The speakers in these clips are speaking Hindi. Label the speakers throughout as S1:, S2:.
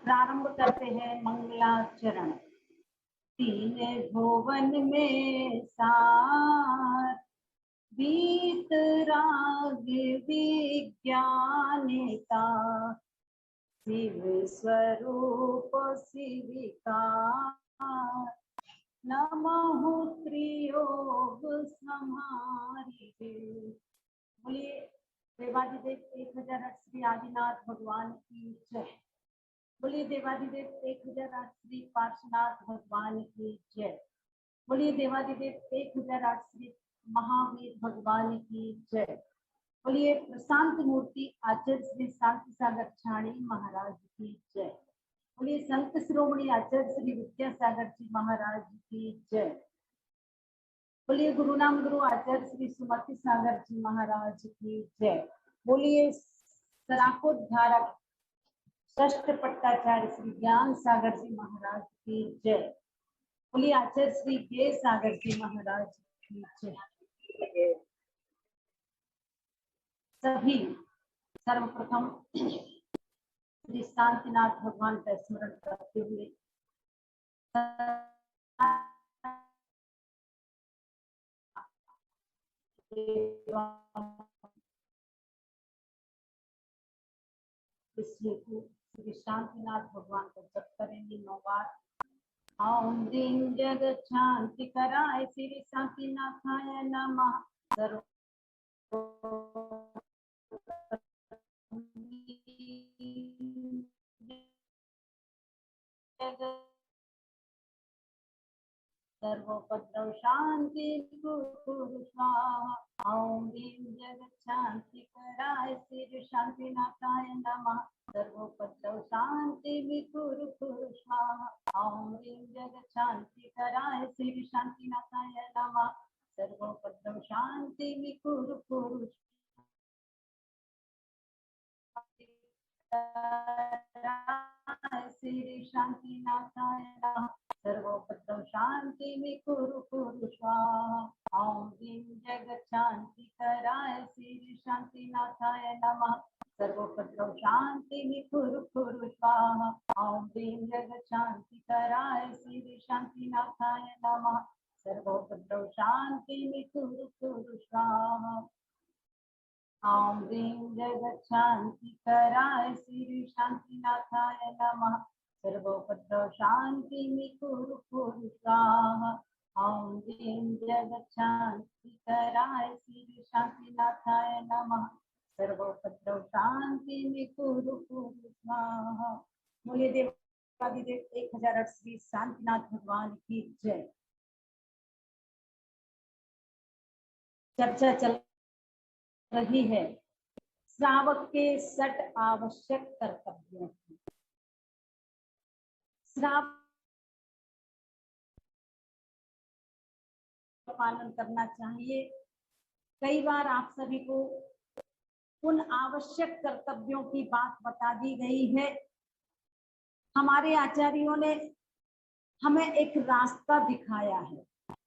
S1: प्रारंभ करते हैं मंगलाचरण। तीन भुवन में सार, बीत राग विज्ञानिता, शिव स्वरूप शिविकार, नमः त्रियोग समारी। बोलिए देवादिदेव 1008 श्री आदिनाथ भगवान की जय। बोलिए देवादिदेव 1008 श्री पार्श्वनाथ भगवान की जय। बोलिए देवादिदेव 1008 श्री महावीर भगवान की जय। बोलिए प्रशांत मूर्ति आचार्य श्री शांति सागर छाणी महाराज की जय। बोलिए संत शिरोमणि आचार्य श्री विद्यासागर जी महाराज की जय। बोलिए गुरु नाम गुरु आचार्य श्री सुमति सागर जी महाराज की जय। बोलिए सराकोद्धारक षष्ठ पट्टाचार्य श्री ज्ञान सागर जी महाराज की जय। बोलिए आचार्य श्री गे सागर जी महाराज की जय। सभी सर्वप्रथम श्री शांतिनाथ भगवान का स्मरण करते हुए इसलिए श्री शांतिनाथ भगवान को जप करेंगे 9 बार। ओम दीन जगत शांति कराय श्री शांतिनाथाय नमः। सर्वोपद्रव शांति गुरु स्वाहा। ओम दीन जगत शांति कराय श्री शांतिनाथाय नमः। सर्वोपद्रव शांति गुरु स्वाहा। ओम दीन जगत शांति कराय श्री शांतिनाथाय नमः। सर्वोपद्रव शांति गुरु श्री शांतिनाथाय नमः। सर्वोपद्रव शांति कुरु स्वाहा। ओम दीन जगत शांति कराय श्री शांतिनाथाय नमः। सर्वोपद्रव शांति कुरु स्वाहा। ओम दीन जगत शांति कराय श्री शांतिनाथाय नमः। सर्वोपद्रव शांति कुरु स्वाहा। ओम दीन जगत शांति कराय श्री शांतिनाथाय नमः। सर्वोपद्रव शांति कुरु स्वाहा। ओम दीन जगत शांति कराय श्री शांतिनाथाय नमः। सर्वोपद्रव शांति कुरु स्वाहा। बोलिए देवादिदेव 1008 श्री शांतिनाथ भगवान की जय। चर्चा चल रही है श्रावक के 6 आवश्यक कर्तव्यों की। श्रावक पालन करना चाहिए। कई बार आप सभी को उन आवश्यक कर्तव्यों की बात बता दी गई है। हमारे आचार्यों ने हमें एक रास्ता दिखाया है।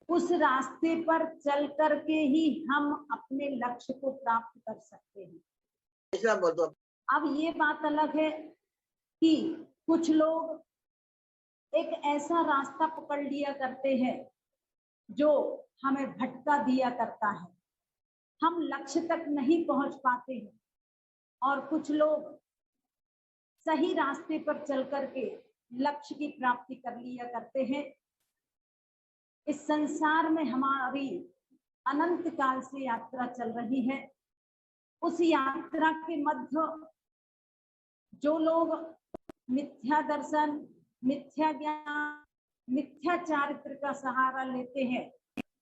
S1: उस रास्ते पर चल करके ही हम अपने लक्ष्य को प्राप्त कर सकते हैं। अब ये बात अलग है कि कुछ लोग एक ऐसा रास्ता पकड़ लिया करते हैं जो हमें भटका दिया करता है, हम लक्ष्य तक नहीं पहुंच पाते हैं। और कुछ लोग सही रास्ते पर चल करके लक्ष्य की प्राप्ति कर लिया करते हैं। इस संसार में हमारी अनंत काल से यात्रा चल रही है। उस यात्रा के मध्य जो लोग मिथ्या दर्शन, मिथ्या ज्ञान, मिथ्या चारित्र का सहारा लेते हैं,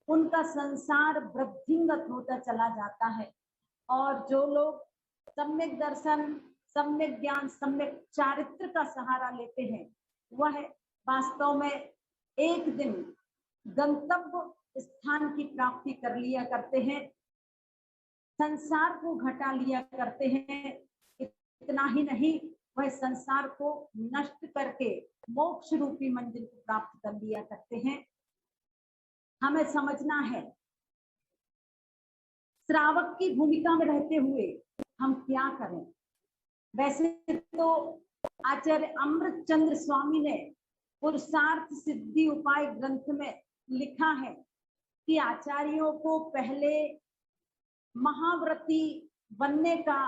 S1: उनका संसार वृद्धिंगत होता चला जाता है। और जो लोग सम्यक दर्शन, सम्यक ज्ञान, सम्यक चारित्र का सहारा लेते हैं, वह वास्तव में एक दिन गंतव्य स्थान की प्राप्ति कर लिया करते हैं, संसार को घटा लिया करते हैं। इतना ही नहीं, वह संसार को नष्ट करके मोक्ष रूपी मंजिल को प्राप्त कर लिया करते हैं। हमें समझना है श्रावक की भूमिका में रहते हुए हम क्या करें। वैसे तो आचार्य अमृत चंद्र स्वामी ने पुरुषार्थ सिद्धि उपाय ग्रंथ में लिखा है कि आचार्यों को पहले महाव्रती बनने का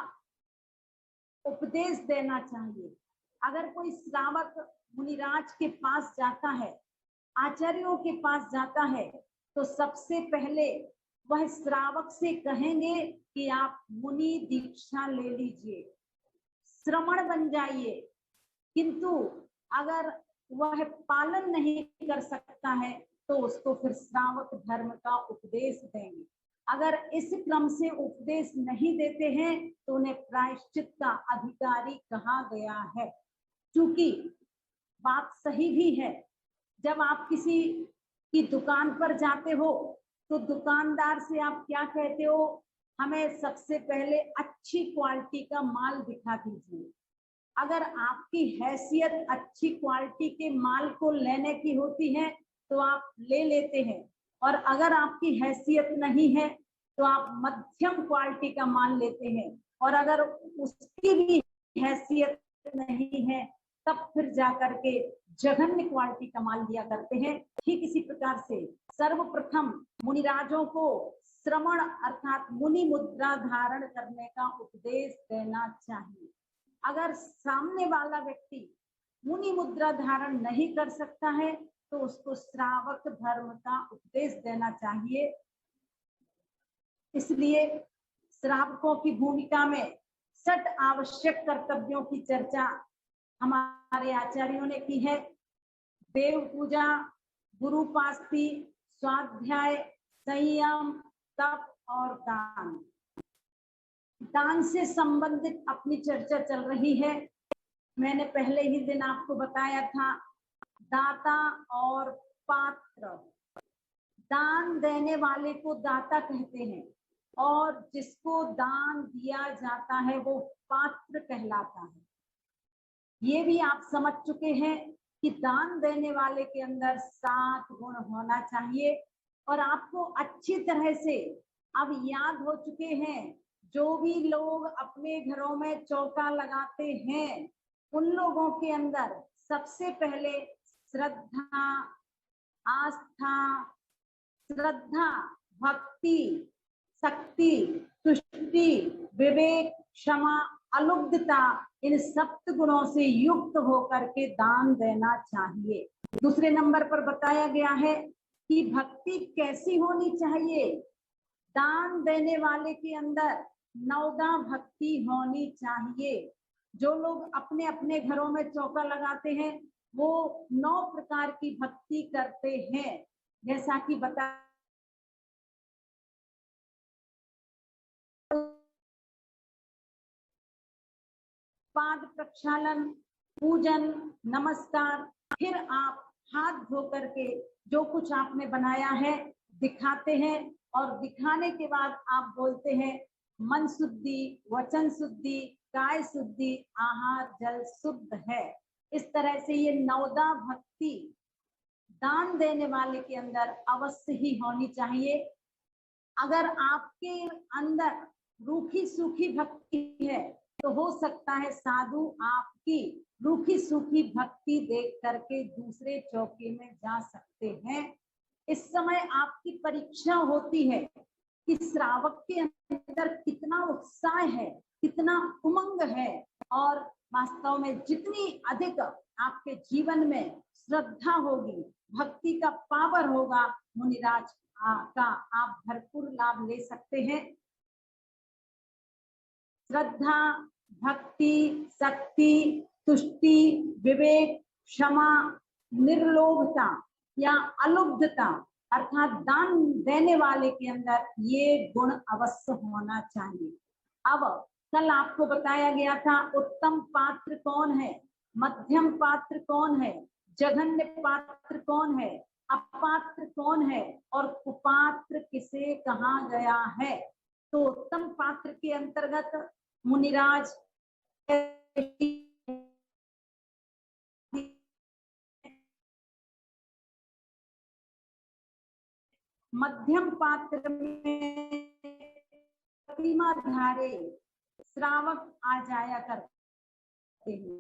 S1: उपदेश देना चाहिए। अगर कोई श्रावक मुनिराज के पास जाता है, आचार्यों के पास जाता है, तो सबसे पहले वह श्रावक से कहेंगे कि आप मुनि दीक्षा ले लीजिए, श्रमण बन जाइए। किंतु अगर वह पालन नहीं कर सकता है तो उसको फिर श्रावक धर्म का उपदेश देंगे। अगर इस क्रम से उपदेश नहीं देते हैं तो उन्हें प्रायश्चित का अधिकारी कहा गया है। क्योंकि बात सही भी है, जब आप किसी की दुकान पर जाते हो तो दुकानदार से आप क्या कहते हो, हमें सबसे पहले अच्छी क्वालिटी का माल दिखा दीजिए। अगर आपकी हैसियत अच्छी क्वालिटी के माल को लेने की होती है तो आप ले लेते हैं, और अगर आपकी हैसियत नहीं है तो आप मध्यम क्वालिटी का माल लेते हैं, और अगर उसकी भी हैसियत नहीं है तब फिर जाकर के जघन्य क्वालिटी का माल दिया करते हैं। ठीक इसी प्रकार से सर्वप्रथम मुनिराजों को श्रमण अर्थात मुनि मुद्रा धारण करने का उपदेश देना चाहिए। अगर सामने वाला व्यक्ति मुनि मुद्रा धारण नहीं कर सकता है तो उसको श्रावक धर्म का उपदेश देना चाहिए। इसलिए श्रावकों की भूमिका में 6 आवश्यक कर्तव्यों की चर्चा हमारे आचार्यों ने की है। देव पूजा, गुरुपास्ति, स्वाध्याय, संयम, तप और दान। दान से संबंधित अपनी चर्चा चल रही है। मैंने पहले ही दिन आपको बताया था, दाता और पात्र। दान देने वाले को दाता कहते हैं और जिसको दान दिया जाता है वो पात्र कहलाता है। ये भी आप समझ चुके हैं कि दान देने वाले के अंदर 7 गुण होना चाहिए। और आपको अच्छी तरह से अब याद हो चुके हैं, जो भी लोग अपने घरों में चौका लगाते हैं उन लोगों के अंदर सबसे पहले श्रद्धा, आस्था, श्रद्धा, भक्ति, शक्ति, तुष्टि, विवेक, क्षमा, अलुब्धता, इन 7 गुणों से युक्त होकर के दान देना चाहिए। दूसरे नंबर पर बताया गया है कि भक्ति कैसी होनी चाहिए। दान देने वाले के अंदर 9 भक्ति होनी चाहिए। जो लोग अपने अपने घरों में चौका लगाते हैं वो 9 प्रकार की भक्ति करते हैं, जैसा कि बता पाद प्रक्षालन, पूजन, नमस्कार, फिर आप हाथ धो करके जो कुछ आपने बनाया है दिखाते हैं, और दिखाने के बाद आप बोलते हैं मन शुद्धि, वचन शुद्धि, काय शुद्धि, आहार जल शुद्ध है। इस तरह से ये 9 भक्ति दान देने वाले के अंदर अवश्य ही होनी चाहिए। अगर आपके अंदर रूखी सूखी भक्ति है तो हो सकता है साधु आपकी रूखी सूखी भक्ति देख करके दूसरे चौके में जा सकते हैं। इस समय आपकी परीक्षा होती है कि श्रावक के अंदर कितना उत्साह है, कितना उमंग है, और वास्तव में जितनी अधिक आपके जीवन में श्रद्धा होगी, भक्ति का पावर होगा, मुनिराज का आप भरपूर लाभ ले सकते हैं। श्रद्धा, भक्ति, शक्ति, तुष्टि, विवेक, क्षमा, निर्लोभता या अलुब्धता अर्थात दान देने वाले के अंदर ये गुण अवश्य होना चाहिए। अब कल आपको बताया गया था उत्तम पात्र कौन है, मध्यम पात्र कौन है, जघन्य पात्र कौन है, अपात्र कौन है और कुपात्र किसे कहा गया है। तो उत्तम पात्र के अंतर्गत मुनिराज, मध्यम पात्र में प्रतिमा धारे श्रावक आ जाया करते हैं।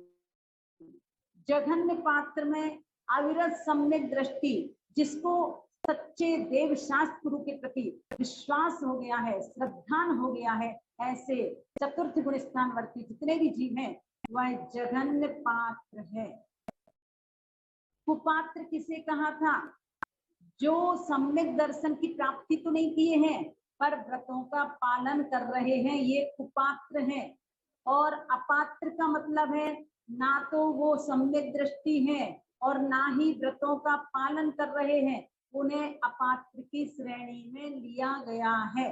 S1: जघन्य पात्र में अविरत सम्यक दृष्टि, जिसको सच्चे देव शास्त्र के प्रति विश्वास हो गया है, श्रद्धान हो गया है, ऐसे चतुर्थ गुण स्थान वर्ती जितने भी जीव हैं वह जघन्य पात्र है। कुपात्र किसे कहा था? जो सम्यक दर्शन की प्राप्ति तो नहीं किए हैं पर व्रतों का पालन कर रहे हैं, ये कुपात्र हैं। और अपात्र का मतलब है ना तो वो सम्यक दृष्टि है और ना ही व्रतों का पालन कर रहे हैं, उन्हें अपात्र की श्रेणी में लिया गया है।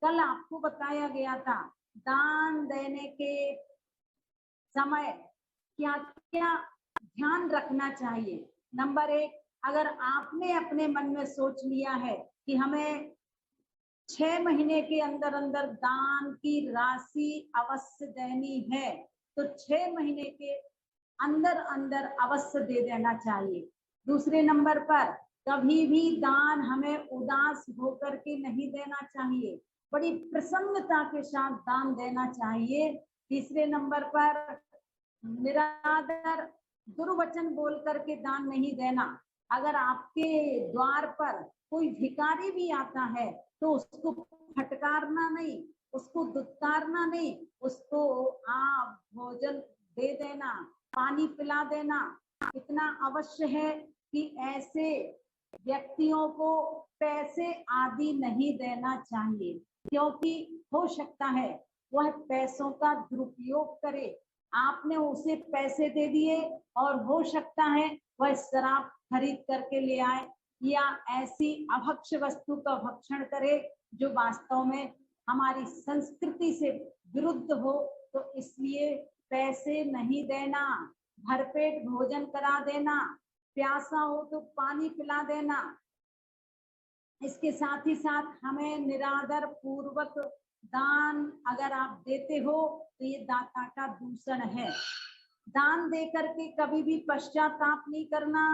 S1: कल आपको बताया गया था दान देने के समय क्या क्या ध्यान रखना चाहिए। नंबर 1, अगर आपने अपने मन में सोच लिया है कि हमें 6 महीने के अंदर अंदर दान की राशि अवश्य देनी है, तो 6 महीने के अंदर अंदर अवश्य दे देना चाहिए। दूसरे नंबर पर कभी भी दान हमें उदास होकर के नहीं देना चाहिए, बड़ी प्रसन्नता के साथ दान देना चाहिए। तीसरे नंबर पर निरादर दुर्वचन बोल करके दान नहीं देना। अगर आपके द्वार पर कोई भिखारी भी आता है तो उसको फटकारना नहीं, उसको दुत्कारना नहीं, उसको आप भोजन दे देना, पानी पिला देना। इतना अवश्य है कि ऐसे व्यक्तियों को पैसे आदि नहीं देना चाहिए, क्योंकि हो सकता है वह पैसों का दुरुपयोग करे। आपने उसे पैसे दे दिए और हो सकता है वह शराब खरीद करके ले आए या ऐसी अभक्ष वस्तु का भक्षण करे जो वास्तव में हमारी संस्कृति से विरुद्ध हो। तो इसलिए पैसे नहीं देना, भरपेट भोजन करा देना, प्यासा हो तो पानी पिला देना। इसके साथ ही साथ हमें निरादर पूर्वक दान अगर आप देते हो तो ये दाता का दूषण है। दान दे करके कभी भी पश्चाताप नहीं करना।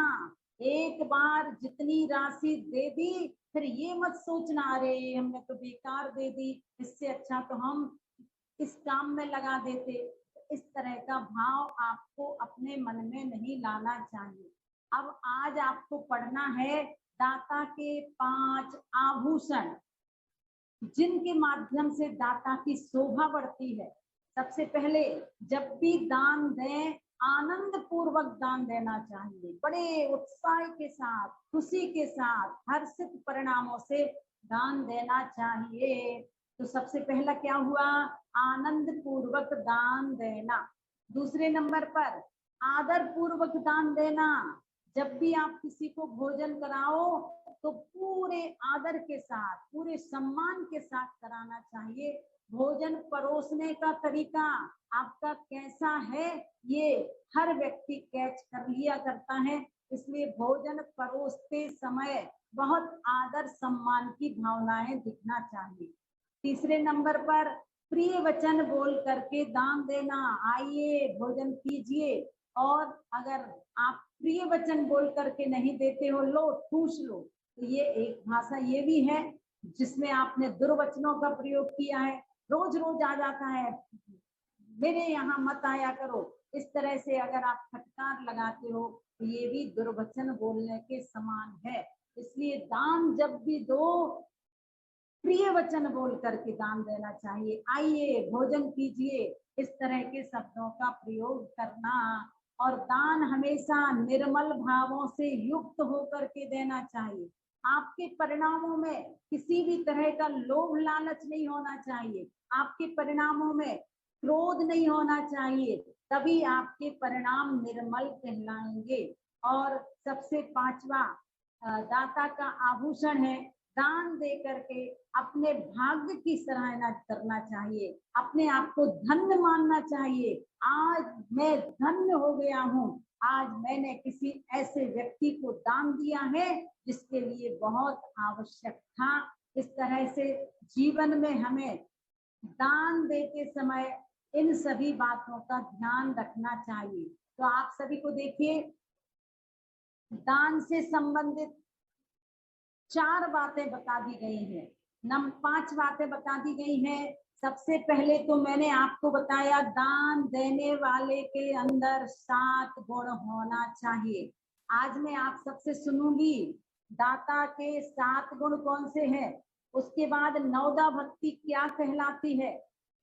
S1: एक बार जितनी राशि दे दी फिर ये मत सोचना अरे हमने तो बेकार दे दी, इससे अच्छा तो हम इस काम में लगा देते। इस तरह का भाव आपको अपने मन में नहीं लाना चाहिए। अब आज आपको पढ़ना है दाता के 5 आभूषण, जिनके माध्यम से दाता की शोभा बढ़ती है। सबसे पहले जब भी दान दें आनंद पूर्वक दान देना चाहिए, बड़े उत्साह के साथ, खुशी के साथ, हर्षित परिणामों से दान देना चाहिए। तो सबसे पहला क्या हुआ? आनंद पूर्वक दान देना। दूसरे नंबर पर आदर पूर्वक दान देना। जब भी आप किसी को भोजन कराओ तो पूरे आदर के साथ, पूरे सम्मान के साथ कराना चाहिए। भोजन परोसने का तरीका आपका कैसा है ये हर व्यक्ति कैच कर लिया करता है, इसलिए भोजन परोसते समय बहुत आदर सम्मान की भावनाएं दिखना चाहिए। तीसरे नंबर पर प्रिय वचन बोल करके दान देना। आइए भोजन कीजिए, और अगर आप प्रिय वचन बोल करके नहीं देते हो, लो ठूस लो, तो ये एक भाषा ये भी है जिसमें आपने दुर्वचनों का प्रयोग किया है। रोज रोज आ जाता है मेरे यहाँ मत आया करो, इस तरह से अगर आप फटकार लगाते हो तो ये भी दुर्वचन बोलने के समान है। इसलिए दान जब भी दो प्रिय वचन बोल करके दान देना चाहिए। आइए भोजन कीजिए, इस तरह के शब्दों का प्रयोग करना। और दान हमेशा निर्मल भावों से युक्त होकर के देना चाहिए। आपके परिणामों में किसी भी तरह का लोभ लालच नहीं होना चाहिए, आपके परिणामों में क्रोध नहीं होना चाहिए, तभी आपके परिणाम निर्मल कहलाएंगे। और सबसे 5वां दाता का आभूषण है दान दे करके अपने भाग्य की सराहना करना चाहिए, अपने आप को धन्य मानना चाहिए। आज मैं धन्य हो गया हूँ, आज मैंने किसी ऐसे व्यक्ति को दान दिया है जिसके लिए बहुत आवश्यक था। इस तरह से जीवन में हमें दान देते समय इन सभी बातों का ध्यान रखना चाहिए। तो आप सभी को देखिए, दान से संबंधित 4 बातें बता दी गई हैं, 5 बातें बता दी गई हैं। सबसे पहले तो मैंने आपको बताया दान देने वाले के अंदर 7 गुण होना चाहिए। आज मैं आप सबसे सुनूंगी दाता के 7 गुण कौन से हैं, उसके बाद नवदा भक्ति क्या कहलाती है,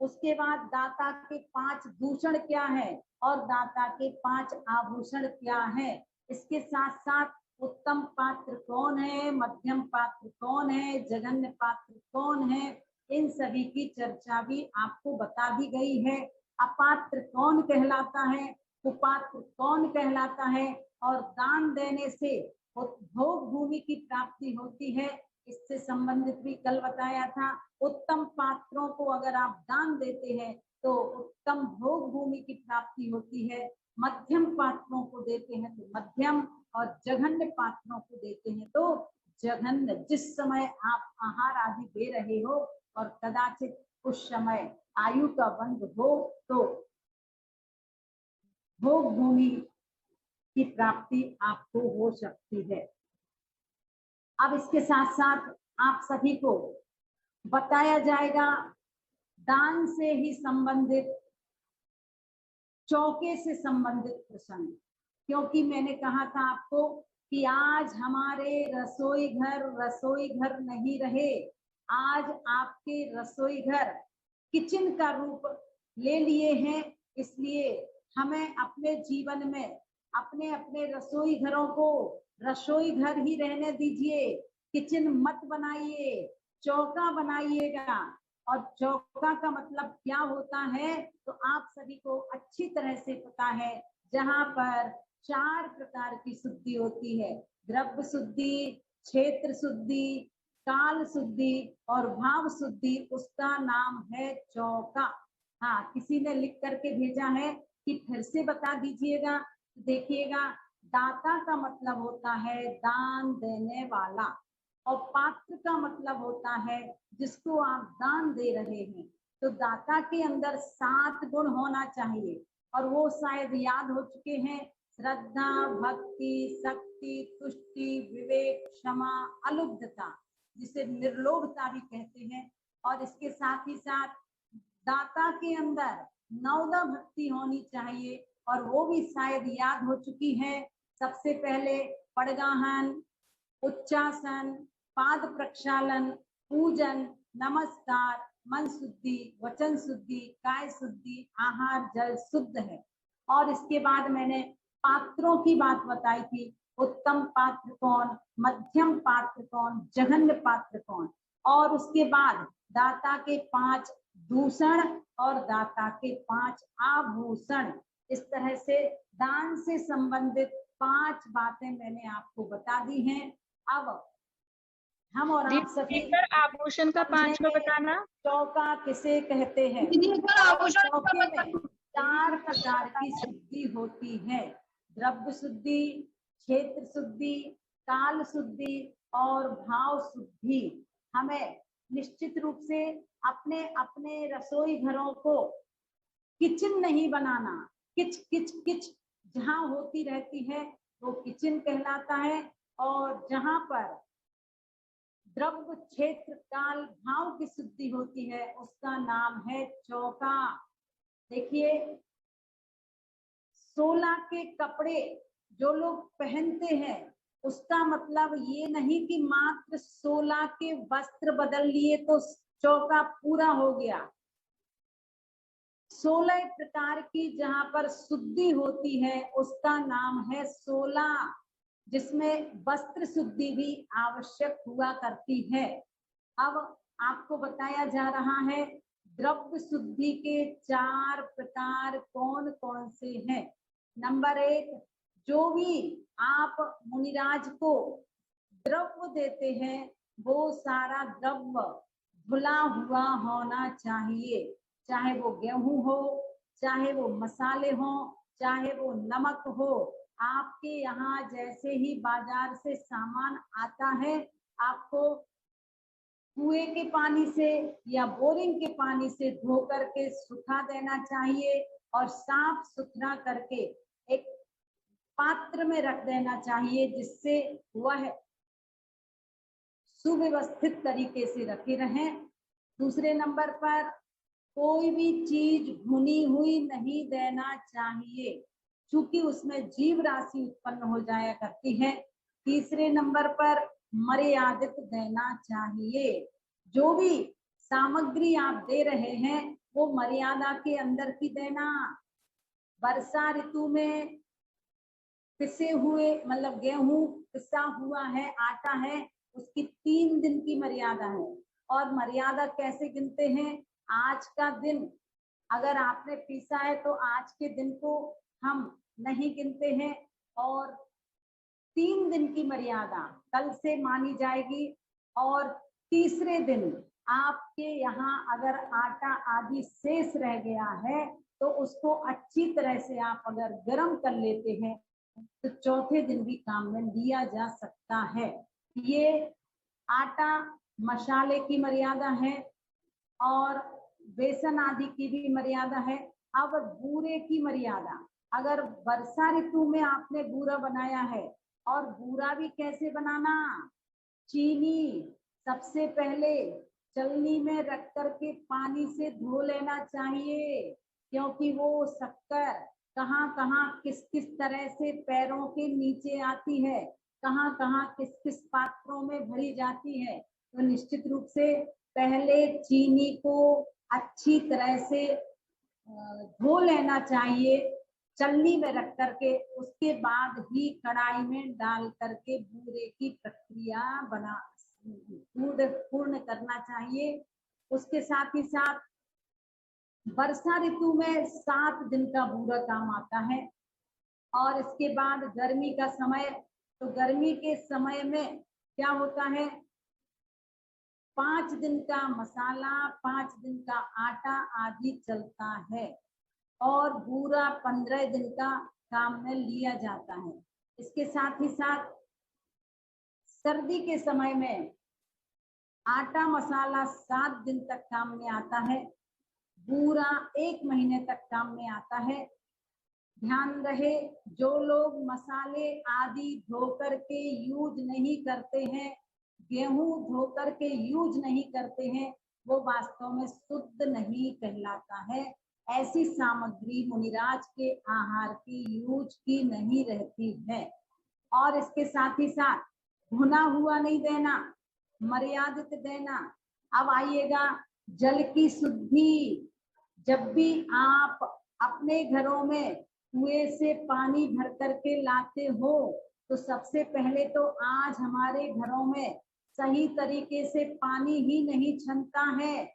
S1: उसके बाद दाता के 5 दूषण क्या है और दाता के 5 आभूषण क्या है। इसके साथ साथ उत्तम पात्र कौन है, मध्यम पात्र कौन है, जघन्य पात्र कौन है, इन सभी की चर्चा भी आपको बता दी गई है। अपात्र कौन कहलाता है, कुपात्र कौन कहलाता है, और दान देने से भोग भूमि की प्राप्ति होती है, इससे संबंधित भी कल बताया था। उत्तम पात्रों को अगर आप दान देते हैं तो उत्तम भोग भूमि की प्राप्ति होती है, मध्यम पात्रों को देते हैं तो मध्यम, और जघन्य पात्रों को देते हैं तो जघन्य। जिस समय आप आहार आदि दे रहे हो और कदाचित उस समय आयु का बंध हो तो भोग भूमि की प्राप्ति आपको हो सकती है। अब इसके साथ साथ आप सभी को बताया जाएगा दान से ही संबंधित, चौके से संबंधित प्रसंग, क्योंकि मैंने कहा था आपको कि आज हमारे रसोई घर नहीं रहे, आज आपके रसोई घर किचन का रूप ले लिए हैं। इसलिए हमें अपने जीवन में अपने अपने रसोई घरों को रसोई घर ही रहने दीजिए, किचन मत बनाइए, चौका बनाइएगा। और चौका का मतलब क्या होता है तो आप सभी को अच्छी तरह से पता है, जहां पर 4 प्रकार की शुद्धि होती है, द्रव्य शुद्धि, क्षेत्र शुद्धि, काल शुद्धि और भाव शुद्धि, उसका नाम है चौका। हाँ, किसी ने लिख करके भेजा है कि फिर से बता दीजिएगा। देखिएगा, दाता का मतलब होता है दान देने वाला, और पात्र का मतलब होता है जिसको आप दान दे रहे हैं। तो दाता के अंदर 7 गुण होना चाहिए, और वो शायद याद हो चुके हैं: श्रद्धा, भक्ति, शक्ति, तुष्टि, विवेक, क्षमा, अलुब्धता, जिसे निर्लोभता भी कहते हैं। और इसके साथ ही साथ दाता के अंदर नवदा भक्ति होनी चाहिए, और वो भी शायद याद हो चुकी है। सबसे पहले पड़गाहन, उच्चासन, पाद प्रक्षालन, पूजन, नमस्कार, मन शुद्धि, वचन शुद्धि, काय शुद्धि, आहार जल शुद्ध है। और इसके बाद मैंने पात्रों की बात बताई थी, उत्तम पात्र कौन, मध्यम पात्र कौन, जघन्य पात्र कौन, और उसके बाद दाता के 5 दूषण और दाता के 5 आभूषण। इस तरह से दान से संबंधित 5 बातें मैंने आपको बता दी हैं। अब हम और आप सभी
S2: आभूषण का 5वां बताना,
S1: चौका किसे कहते हैं। चौके में 4 प्रकार की शुद्धि होती है: द्रव्य शुद्धि, क्षेत्र शुद्धि, काल शुद्धि और भाव शुद्धि। हमें निश्चित रूप से अपने अपने रसोई घरों को किचन नहीं बनाना। किच किच किच जहां होती रहती है वो किचन कहलाता है, और जहां पर द्रव्य, क्षेत्र, काल, भाव की शुद्धि होती है उसका नाम है चौका। देखिए, 16 के कपड़े जो लोग पहनते हैं उसका मतलब ये नहीं कि मात्र 16 के वस्त्र बदल लिए तो चौका पूरा हो गया। 16 प्रकार की जहां पर शुद्धि होती है उसका नाम है 16, जिसमें वस्त्र शुद्धि भी आवश्यक हुआ करती है। अब आपको बताया जा रहा है द्रव्य शुद्धि के 4 प्रकार कौन कौन से हैं। नंबर 1, जो भी आप मुनिराज को द्रव्य देते हैं वो सारा द्रव्य धुला हुआ होना चाहिए, चाहे वो गेहूं हो, चाहे वो मसाले हो, चाहे वो नमक हो। आपके यहाँ जैसे ही बाजार से सामान आता है आपको कुएं के पानी से या बोरिंग के पानी से धो करके सुखा देना चाहिए, और साफ सुथरा करके एक पात्र में रख देना चाहिए जिससे वह सुव्यवस्थित तरीके से रखे रहें। दूसरे नंबर पर कोई भी चीज भुनी हुई नहीं देना चाहिए, क्योंकि उसमें जीव राशि उत्पन्न हो जाया करती है। तीसरे नंबर पर मर्यादित देना चाहिए। जो भी सामग्री आप दे रहे हैं वो मर्यादा के अंदर की देना। वर्षा ऋतु में पिसे हुए मतलब गेहूं पिसा हुआ है, आटा है, उसकी 3 दिन की मर्यादा है। और मर्यादा कैसे गिनते हैं? आज का दिन अगर आपने पीसा है तो आज के दिन को हम नहीं गिनते हैं, और 3 दिन की मर्यादा कल से मानी जाएगी। और तीसरे दिन आपके यहाँ अगर आटा आदि शेष रह गया है तो उसको अच्छी तरह से आप अगर गर्म कर लेते हैं तो चौथे दिन भी काम में लिया जा सकता है। ये आटा मसाले की मर्यादा है और बेसन आदि की भी मर्यादा है। अब बूरे की मर्यादा, अगर वर्षा ऋतु में आपने बूरा बनाया है, और बूरा भी कैसे बनाना? चीनी सबसे पहले चलनी में रख करके पानी से धो लेना चाहिए, क्योंकि वो शक्कर कहाँ कहाँ किस किस तरह से पैरों के नीचे आती है, कहाँ कहाँ किस किस पात्रों में भरी जाती है। तो निश्चित रूप से पहले चीनी को अच्छी तरह से धो लेना चाहिए चलनी में रख करके, उसके बाद ही कढ़ाई में डाल करके बूरे की प्रक्रिया पूर्ण करना चाहिए। उसके साथ ही साथ वर्षा ऋतु में 7 दिन का बूरा काम आता है। और इसके बाद गर्मी का समय, तो गर्मी के समय में क्या होता है? 5 दिन का मसाला, 5 दिन का आटा आदि चलता है, और बूरा 15 दिन का काम में लिया जाता है। इसके साथ ही साथ सर्दी के समय में आटा मसाला 7 दिन तक काम में आता है, बूरा 1 महीने तक काम में आता है। ध्यान रहे, जो लोग मसाले आदि धोकर के यूज नहीं करते हैं, गेहूं धोकर के यूज नहीं करते हैं, वो वास्तव में शुद्ध नहीं कहलाता है। ऐसी सामग्री मुनिराज के आहार की यूज की नहीं रहती है। और इसके साथ ही साथ भुना हुआ नहीं देना, मर्यादित देना। अब आइएगा जल की शुद्धि। जब भी आप अपने घरों में कुएं से पानी भर करके लाते हो तो सबसे पहले तो आज हमारे घरों में सही तरीके से पानी ही नहीं छनता है।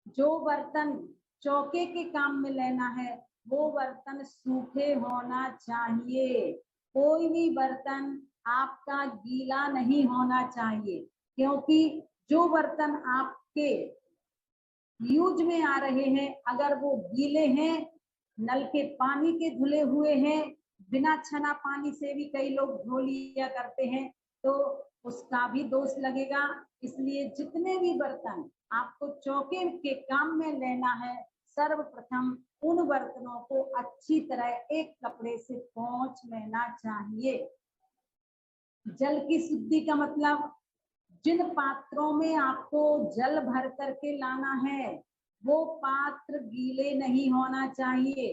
S1: जो बर्तन चौके के काम में लेना है वो बर्तन सूखे होना चाहिए। कोई भी बर्तन आपका गीला नहीं होना चाहिए, क्योंकि जो बर्तन आपके यूज में आ रहे हैं अगर वो गीले हैं, नल के पानी के धुले हुए हैं, बिना छना पानी से भी कई लोग धो लिया करते हैं, तो उसका भी दोष लगेगा। इसलिए जितने भी बर्तन आपको चौके के काम में लेना है, सर्वप्रथम उन बर्तनों को अच्छी तरह एक कपड़े से पोंछ लेना चाहिए। जल की शुद्धि का मतलब जिन पात्रों में आपको जल भर करके लाना है वो पात्र गीले नहीं होना चाहिए।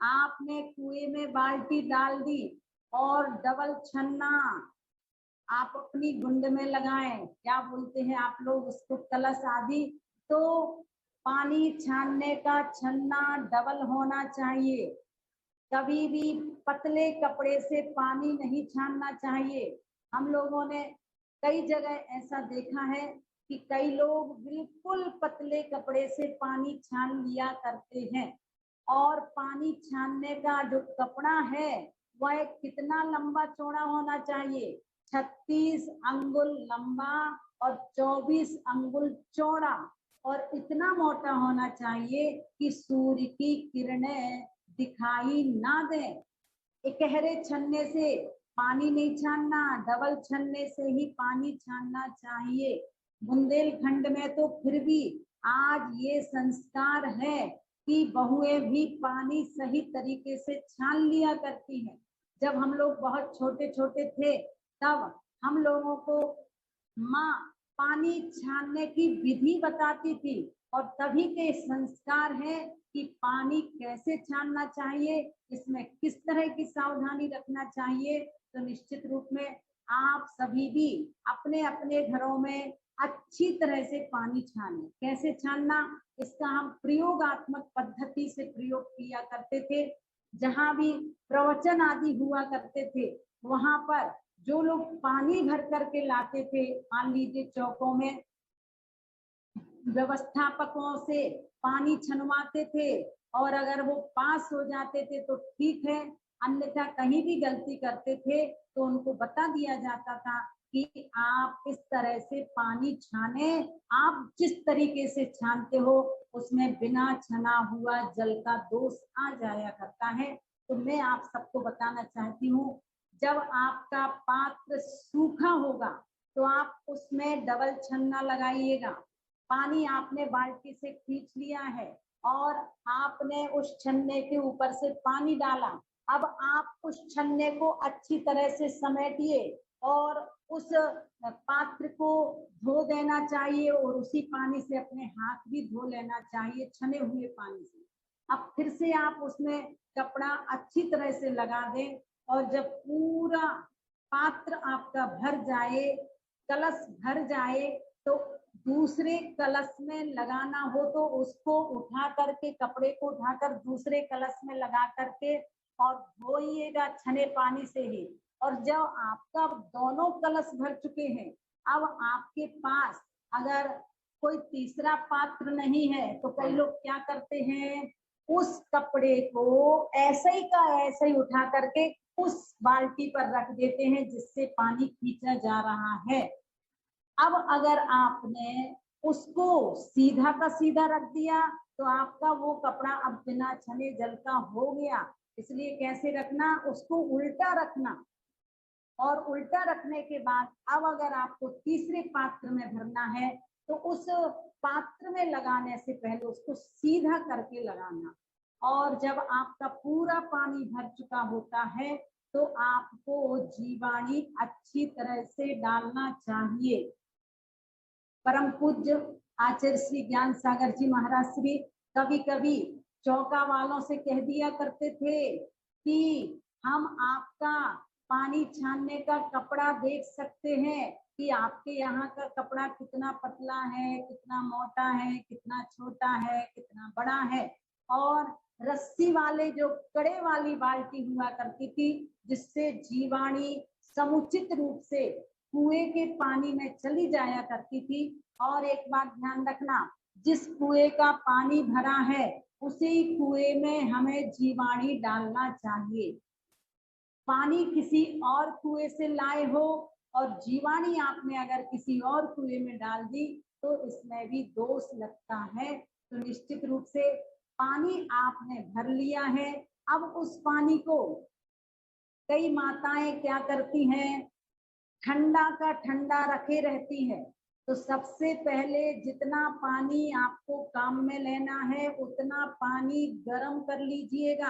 S1: आपने कुएं में बाल्टी डाल दी और डबल छन्ना आप अपनी गुंड में लगाएं, क्या बोलते हैं आप लोग उसको, कलश आदि, तो पानी छानने का छन्ना डबल होना चाहिए। कभी भी पतले कपड़े से पानी नहीं छानना चाहिए। हम लोगों ने कई जगह ऐसा देखा है कि कई लोग बिल्कुल पतले कपड़े से पानी छान लिया करते हैं, और पानी छानने का जो कपड़ा है वह कितना लंबा चौड़ा होना चाहिए? 36 अंगुल लंबा और 24 अंगुल चौड़ा, और इतना मोटा होना चाहिए कि सूर्य की किरणें दिखाई ना दें। इकहरे छन्ने से पानी नहीं छानना, डबल छन्ने से ही पानी छानना चाहिए। बुंदेलखंड में तो फिर भी आज ये संस्कार है कि बहुएं भी पानी सही तरीके से छान लिया करती हैं। जब हम लोग बहुत छोटे छोटे थे तब हम लोगों को माँ पानी छानने की विधि बताती थी और तभी के संस्कार है कि पानी कैसे छानना चाहिए, इसमें किस तरह की सावधानी रखना चाहिए। तो निश्चित रूप में आप सभी भी अपने अपने घरों में अच्छी तरह से पानी छाने। कैसे छानना, इसका हम प्रयोगात्मक पद्धति से प्रयोग किया करते थे। जहां भी प्रवचन आदि हुआ करते थे वहां पर जो लोग पानी भर करके लाते थे, मान लीजिए चौकों में व्यवस्थापकों से पानी छनवाते थे और अगर वो पास हो जाते थे तो ठीक है, अन्यथा कहीं भी गलती करते थे तो उनको बता दिया जाता था कि आप इस तरह से पानी छाने, आप जिस तरीके से छानते हो उसमें बिना छना हुआ जल का दोष आ जाया करता है। तो मैं आप सबको बताना चाहती हूँ, जब आपका पात्र सूखा होगा तो आप उसमें डबल छन्ना लगाइएगा। पानी आपने बाल्टी से खींच लिया है और आपने उस छन्ने के ऊपर से पानी डाला। अब आप उस छन्ने को अच्छी तरह से समेटिए और उस पात्र को धो देना चाहिए और उसी पानी से अपने हाथ भी धो लेना चाहिए, छने हुए पानी से। अब फिर से आप उसमें कपड़ा अच्छी तरह से लगा दें और जब पूरा पात्र आपका भर जाए, कलश भर जाए, तो दूसरे कलश में लगाना हो तो उसको उठा करके, कपड़े को उठाकर दूसरे कलश में लगा करके और धोइएगा छने पानी से ही। और जब आपका दोनों कलश भर चुके हैं, अब आपके पास अगर कोई तीसरा पात्र नहीं है तो कई लोग क्या करते हैं, उस कपड़े को ऐसे ही का ऐसे ही उठा करके उस बाल्टी पर रख देते हैं जिससे पानी खींचा जा रहा है। अब अगर आपने उसको सीधा का सीधा रख दिया तो आपका वो कपड़ा अब बिना छने जल का हो गया। इसलिए कैसे रखना, उसको उल्टा रखना और उल्टा रखने के बाद अब अगर आपको तीसरे पात्र में भरना है तो उस पात्र में लगाने से पहले उसको सीधा करके लगाना। और जब आपका पूरा पानी भर चुका होता है तो आपको जीवाणी अच्छी तरह से डालना चाहिए। परम पूज्य आचार्य श्री ज्ञान सागर जी महाराज श्री कभी कभी चौका वालों से कह दिया करते थे कि हम आपका पानी छानने का कपड़ा देख सकते हैं कि आपके यहाँ का कपड़ा कितना पतला है, कितना मोटा है, कितना छोटा है, कितना बड़ा है। और रस्सी वाले जो कड़े वाली बाल्टी हुआ करती थी जिससे जीवाणी समुचित रूप से कुएं के पानी में चली जाया करती थी। और एक बात ध्यान रखना, जिस कुएं का पानी भरा है उसी कुएं में हमें जीवाणी डालना चाहिए। पानी किसी और कुएं से लाए हो और जीवाणी आपने अगर किसी और कुएं में डाल दी तो इसमें भी दोष लगता है। तो निश्चित रूप से पानी आपने भर लिया है, अब उस पानी को कई माताएं क्या करती हैं, ठंडा का ठंडा रखे रहती है। तो सबसे पहले जितना पानी आपको काम में लेना है उतना पानी गर्म कर लीजिएगा,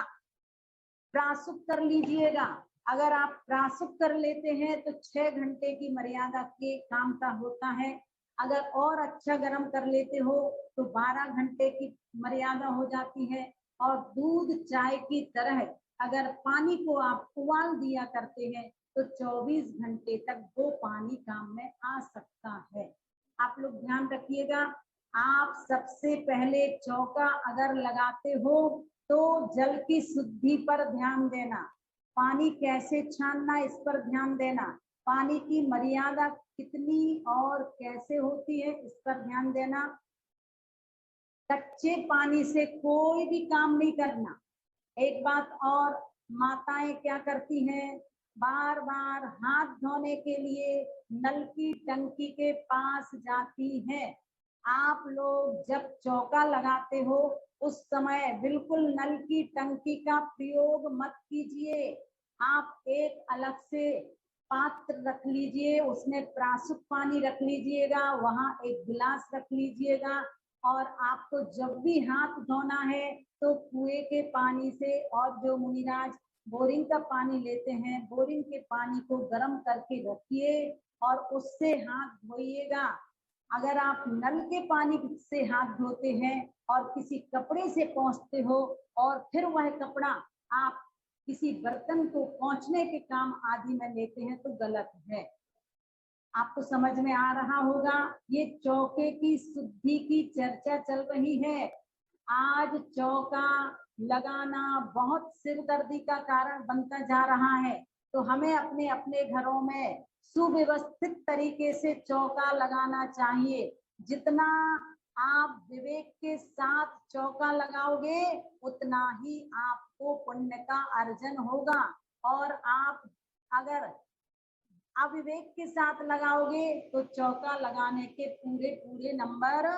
S1: प्रासुप कर लीजिएगा। अगर आप प्रासुप कर लेते हैं तो 6 घंटे की मर्यादा के काम का होता है। अगर और अच्छा गर्म कर लेते हो तो 12 घंटे की मर्यादा हो जाती है। और दूध चाय की तरह अगर पानी को आप उबाल दिया करते हैं तो 24 घंटे तक वो पानी काम में आ सकता है। आप लोग ध्यान रखिएगा। आप सबसे पहले चौका अगर लगाते हो तो जल की शुद्धि पर ध्यान देना, पानी कैसे छानना इस पर ध्यान देना, पानी की मर्यादा कितनी और कैसे होती है इस पर ध्यान देना। कच्चे पानी से कोई भी काम नहीं करना। एक बात और, माताएं क्या करती हैं, बार बार हाथ धोने के लिए नल की टंकी के पास जाती हैं। आप लोग जब चौका लगाते हो उस समय बिल्कुल नल की टंकी का प्रयोग मत कीजिए। आप एक अलग से पात्र रख लीजिए, उसमें प्रासुप पानी रख लीजिएगा, वहां एक गिलास रख लीजिएगा। और आपको जब भी हाथ धोना है तो कुएं के पानी से, और जो मुनिराज बोरिंग का पानी लेते हैं, बोरिंग के पानी को गर्म करके रखिए और उससे हाथ धोइएगा। अगर आप नल के पानी से हाथ धोते हैं और किसी कपड़े से पोंछते हो और फिर वह कपड़ा आप किसी बर्तन को पोंछने के काम आदि में लेते हैं तो गलत है। आपको समझ में आ रहा होगा। ये चौके की शुद्धि की चर्चा चल रही है। आज चौका लगाना बहुत सिरदर्दी का कारण बनता जा रहा है, तो हमें अपने अपने घरों में सुव्यवस्थित तरीके से चौका लगाना चाहिए। जितना आप विवेक के साथ चौका लगाओगे उतना ही आपको पुण्य का अर्जन होगा, और आप अगर अविवेक के साथ लगाओगे तो चौका लगाने के पूरे पूरे नंबर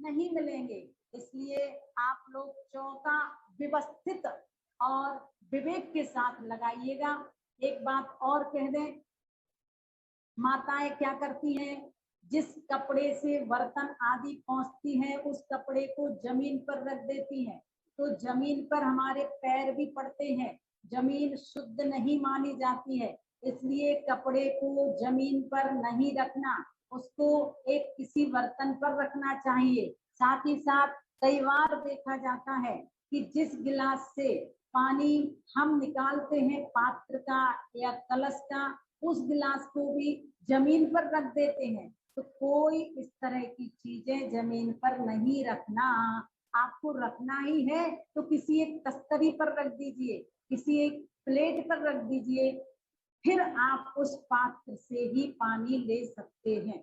S1: नहीं मिलेंगे। इसलिए आप लोग चौका व्यवस्थित और विवेक के साथ लगाइएगा। एक बात और कह दें, माताएं क्या करती हैं, जिस कपड़े से बर्तन आदि पोंछती हैं उस कपड़े को जमीन पर रख देती हैं, तो जमीन पर हमारे पैर भी पड़ते हैं। जमीन शुद्ध नहीं मानी जाती है, इसलिए कपड़े को जमीन पर नहीं रखना, उसको एक किसी बर्तन पर रखना चाहिए। साथ ही साथ कई बार देखा जाता है कि जिस गिलास से पानी हम निकालते हैं पात्र का या कलश का, उस गिलास को भी जमीन पर रख देते हैं। तो कोई इस तरह की चीजें जमीन पर नहीं रखना। आपको रखना ही है तो किसी एक तस्तरी पर रख दीजिए, किसी एक प्लेट पर रख दीजिए, फिर आप उस पात्र से ही पानी ले सकते हैं।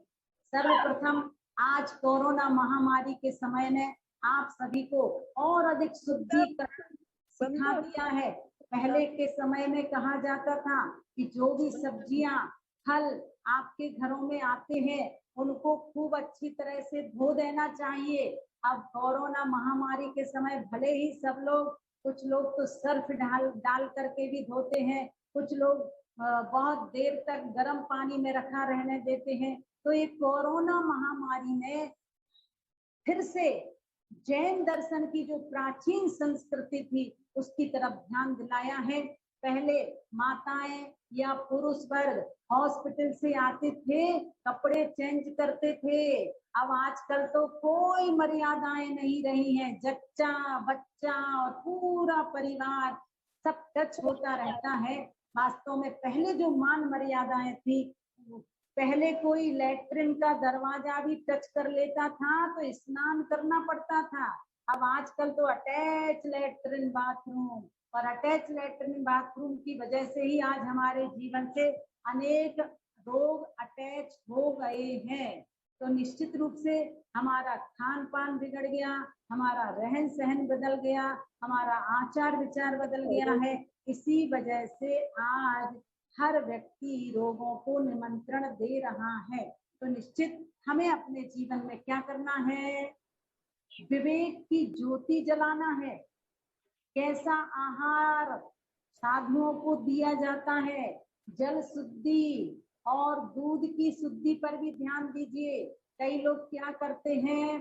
S1: सर्वप्रथम आज कोरोना महामारी के समय में आप सभी को और अधिक शुद्धिकरण सिखा दिया है। पहले के समय में कहा जाता था कि जो भी सब्जियां फल आपके घरों में आते हैं उनको खूब अच्छी तरह से धो देना चाहिए। अब कोरोना महामारी के समय भले ही सब लोग, कुछ लोग तो सर्फ डाल करके भी धोते हैं, कुछ लोग बहुत देर तक गर्म पानी में रखा रहने देते हैं। तो ये कोरोना महामारी में फिर से जैन दर्शन की जो प्राचीन संस्कृति थी उसकी तरफ ध्यान दिलाया है। पहले माताएं या पुरुष वर्ग हॉस्पिटल से आते थे, कपड़े चेंज करते थे। अब आजकल तो कोई मर्यादाएं नहीं रही हैं, जच्चा बच्चा और पूरा परिवार सब टच होता रहता है। वास्तव में पहले जो मान मर्यादाएं थी, पहले कोई लेटरिन का दरवाजा भी टच कर लेता था तो स्नान करना पड़ता था। अब आजकल तो अटैच लेटरिन बाथरूम, और अटैच लेटरिन बाथरूम की वजह से ही आज हमारे जीवन से अनेक रोग अटैच हो गए हैं। तो निश्चित रूप से हमारा खान पान बिगड़ गया, हमारा रहन सहन बदल गया, हमारा आचार विचार बदल गया है। इसी वजह से आज हर व्यक्ति रोगों को निमंत्रण दे रहा है। तो निश्चित हमें अपने जीवन में क्या करना है, विवेक की ज्योति जलाना है। कैसा आहार साधुओं को दिया जाता है, जल शुद्धि और दूध की शुद्धि पर भी ध्यान दीजिए। कई लोग क्या करते हैं,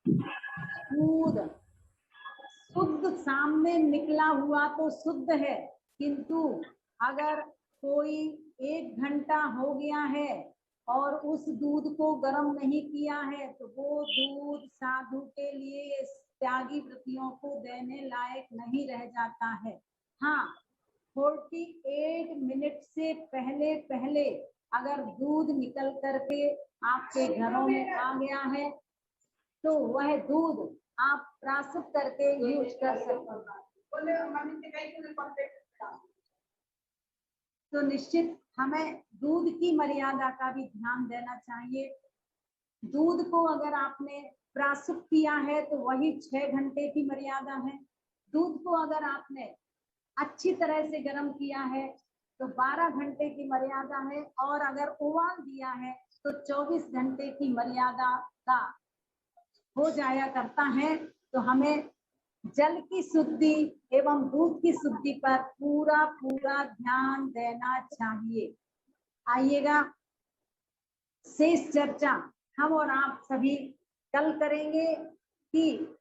S1: दूध शुद्ध सामने निकला हुआ तो शुद्ध है, किंतु अगर कोई 1 घंटा हो गया है और उस दूध को गर्म नहीं किया है तो वो दूध साधु के लिए, त्यागी व्रतियों को देने लायक नहीं रह जाता है। हाँ, 48 मिनट से पहले पहले अगर दूध निकल करके आपके घरों में आ गया है तो वह दूध आप प्राशुद्ध करके यूज कर सकते हैं। तो निश्चित हमें दूध की मर्यादा का भी ध्यान देना चाहिए। दूध को अगर आपने प्राशुद्ध किया है तो वही 6 घंटे की मर्यादा है। दूध को अगर आपने अच्छी तरह से गर्म किया है तो 12 घंटे की मर्यादा है, और अगर उबाल दिया है तो 24 घंटे की मर्यादा का हो जाया करता है। तो हमें जल की शुद्धि एवं दूध की शुद्धि पर पूरा पूरा ध्यान देना चाहिए। आइएगा, शेष चर्चा हम और आप सभी कल करेंगे कि